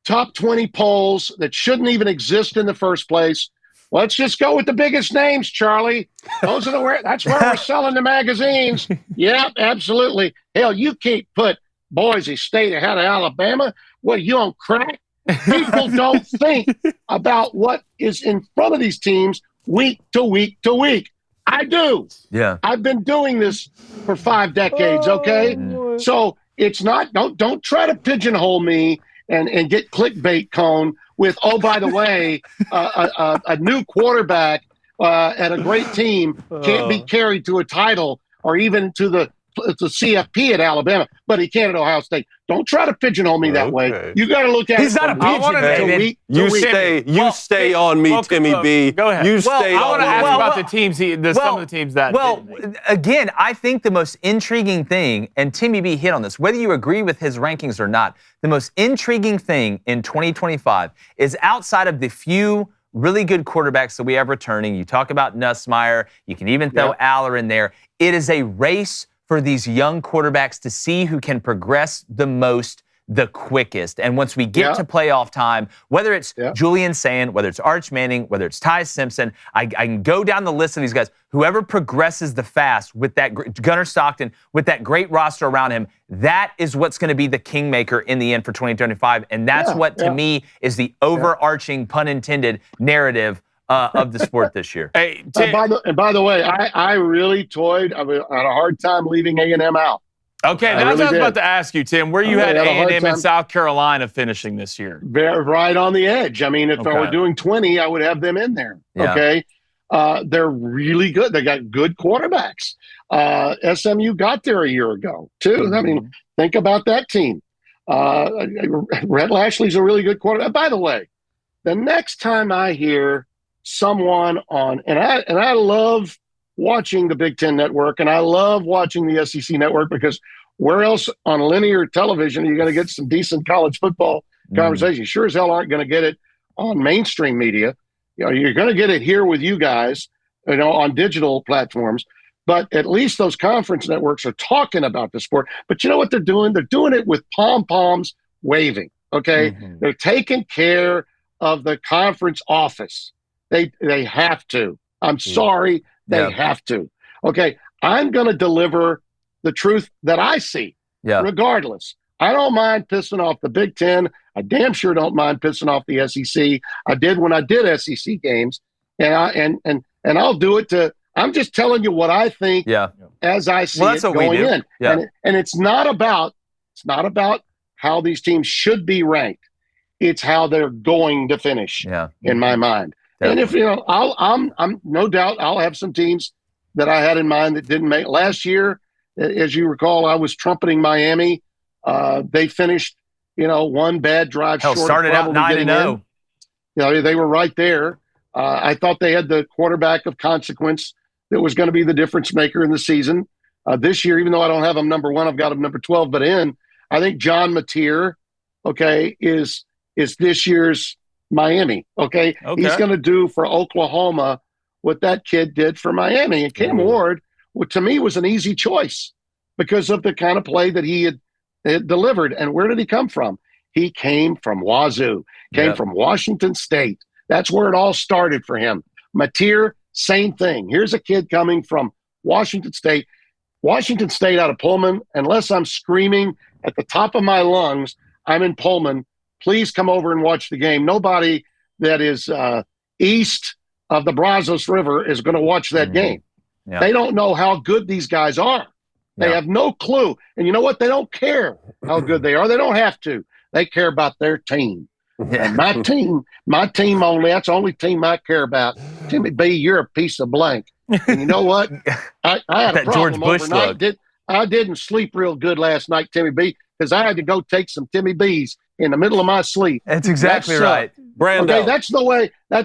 top 20 polls that shouldn't even exist in the first place. Let's just go with the biggest names, Charlie. That's where we're selling the magazines. Yeah, absolutely. Hell, you can't put Boise State ahead of Alabama. What, you on crack? People don't think about what is in front of these teams week to week to week. I do. Yeah. I've been doing this for 5 decades, okay? So it's not, don't try to pigeonhole me and get clickbait cone with, oh, by the way, a new quarterback at a great team can't be carried to a title or even to the CFP at Alabama, but he can't at Ohio State. Don't try to pigeonhole me that way. You got to look at it from week to week. You stay on me, Timmy B. Go ahead. You stay on me. I want to ask about the teams. Some of the teams that. Well, again, I think the most intriguing thing, and Timmy B hit on this, whether you agree with his rankings or not, the most intriguing thing in 2025 is outside of the few really good quarterbacks that we have returning. You talk about Nussmeier. You can even throw Aller in there. It is a race for these young quarterbacks to see who can progress the most, the quickest. And once we get to playoff time, whether it's Julian Sand, whether it's Arch Manning, whether it's Ty Simpson, I can go down the list of these guys. Whoever progresses the fast with that Gunnar Stockton, with that great roster around him, that is what's going to be the kingmaker in the end for 2025. And that's what, to me, is the overarching, pun intended, narrative of the sport this year. Hey, by the way, I really toyed. I had a hard time leaving A&M out. Okay, that's what I was about to ask you, Tim. Where you had A&M and South Carolina finishing this year? Right on the edge. I mean, if I were doing 20, I would have them in there. Yeah. Okay. They're really good. They got good quarterbacks. SMU got there a year ago, too. Mm-hmm. I mean, think about that team. Rhett Lashley's a really good quarterback. By the way, the next time I hear someone on, and I love watching the Big Ten Network, and I love watching the SEC Network, because where else on linear television are you going to get some decent college football conversation? Sure as hell aren't going to get it on mainstream media. You know, you're going to get it here with you guys, you know, on digital platforms. But at least those conference networks are talking about the sport. But you know what they're doing? They're doing it with pom-poms waving, okay? Mm-hmm. They're taking care of the conference office. They have to. I'm sorry, they have to. Okay, I'm going to deliver the truth that I see, regardless. I don't mind pissing off the Big Ten. I damn sure don't mind pissing off the SEC. I did when I did SEC games, and I'll do it to. I'm just telling you what I think as I see it going in. Yeah. And it's not about how these teams should be ranked. It's how they're going to finish. In my mind. Definitely. And if you know, I'm no doubt I'll have some teams that I had in mind that didn't make last year. As you recall, I was trumpeting Miami. They finished, you know, one bad drive short. Started out 9-0. You know, they were right there. I thought they had the quarterback of consequence that was going to be the difference maker in the season. This year, even though I don't have him number 1, I've got him number 12. But I think John Mateer, is this year's Miami. Okay. He's going to do for Oklahoma what that kid did for Miami. And Cam Ward, to me, was an easy choice because of the kind of play that he had delivered. And where did he come from? He came from Wazoo, came from Washington State. That's where it all started for him. Mateer, same thing. Here's a kid coming from Washington State. Washington State out of Pullman, unless I'm screaming at the top of my lungs, I'm in Pullman. Please come over and watch the game. Nobody that is east of the Brazos River is going to watch that game. Yeah. They don't know how good these guys are. They have no clue. And you know what? They don't care how good they are. They don't have to. They care about their team. And my team only, that's the only team I care about. Timmy B, you're a piece of blank. And you know what? I had a problem George overnight. I didn't sleep real good last night, Timmy B, because I had to go take some Timmy B's in the middle of my sleep. That's exactly right. Brando. Okay, that's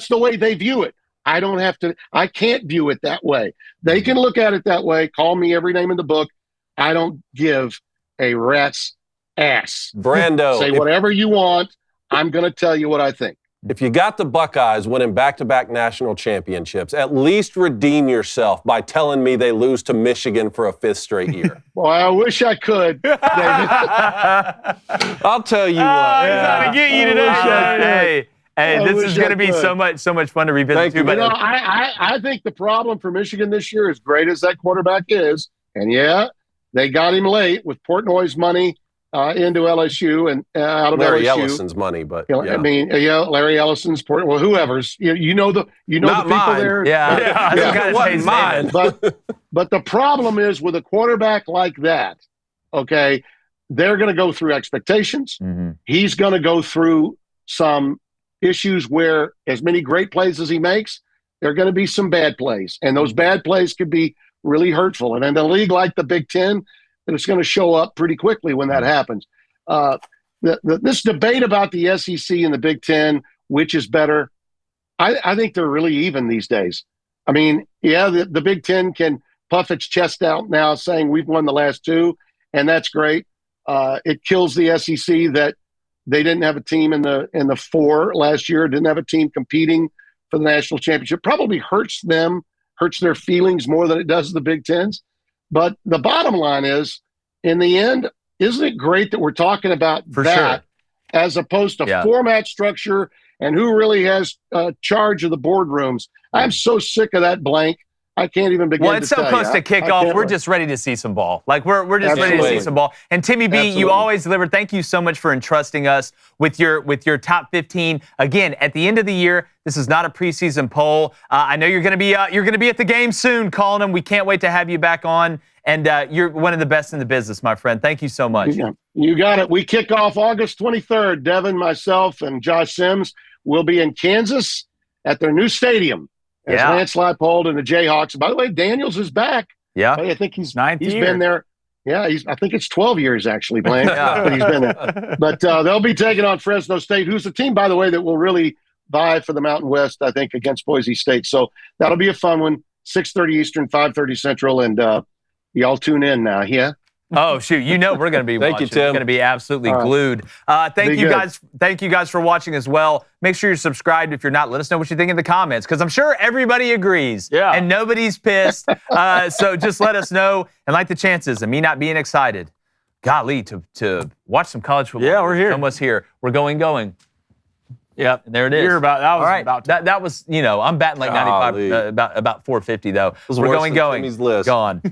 the way they view it. I can't view it that way. They can look at it that way. Call me every name in the book. I don't give a rat's ass. Brando. Say whatever you want. I'm going to tell you what I think. If you got the Buckeyes winning back-to-back national championships, at least redeem yourself by telling me they lose to Michigan for a 5th straight year. Well, I wish I could, David. I'll tell you what. He's trying to get you today. Hey, this is going to be so much fun to revisit too. But I think the problem for Michigan this year, as great as that quarterback is, and they got him late with Portnoy's money into LSU and out of Larry LSU. Ellison's money, but I mean, Larry Ellison's, whoever's, you know the people mine. there. It wasn't mine. But the problem is with a quarterback like that, okay, they're going to go through expectations. Mm-hmm. He's going to go through some issues where, as many great plays as he makes, there are going to be some bad plays, and those bad plays could be really hurtful. And in a league like the Big Ten, it's going to show up pretty quickly when that happens. This debate about the SEC and the Big Ten, which is better, I think they're really even these days. I mean, the Big Ten can puff its chest out now saying we've won the last 2, and that's great. It kills the SEC that they didn't have a team in the 4 last year, didn't have a team competing for the national championship. Probably hurts their feelings more than it does the Big Tens. But the bottom line is, in the end, isn't it great that we're talking about as opposed to format structure and who really has charge of the boardrooms? I'm so sick of that blank. I can't even begin to tell you. Well, it's so close to kickoff. We're just ready to see some ball. Like, we're just ready to see some ball. And Timmy B, you always deliver. Thank you so much for entrusting us with your top 15. Again, at the end of the year, this is not a preseason poll. I know you're going to be at the game soon, calling them. We can't wait to have you back on And you're one of the best in the business, my friend. Thank you so much. Yeah, you got it. We kick off August 23rd. Devin, myself, and Josh Sims will be in Kansas at their new stadium as Lance Leipold and the Jayhawks. By the way, Daniels is back. Yeah. I think he's year. been there. Yeah, I think it's 12 years actually playing. But he's been there. But they'll be taking on Fresno State, who's a team, by the way, that will really vie for the Mountain West, I think, against Boise State. So that'll be a fun one. 6:30 Eastern, 5:30 Central, and y'all tune in now. Yeah. Oh shoot! You know we're going to be Thank watching. you, Tim. We're going to be absolutely glued. Thank you guys. Thank you guys for watching as well. Make sure you're subscribed. If you're not, let us know what you think in the comments, because I'm sure everybody agrees. Yeah. And nobody's pissed. So just let us know and like the chances of me not being excited. Golly, to watch some college football. Yeah, we're here. Almost here. We're going. Yep, and there it is. You're about that was all right. about That was, I'm batting like 95, about 450 though. Was We're worse going. than Timmy's list. Gone.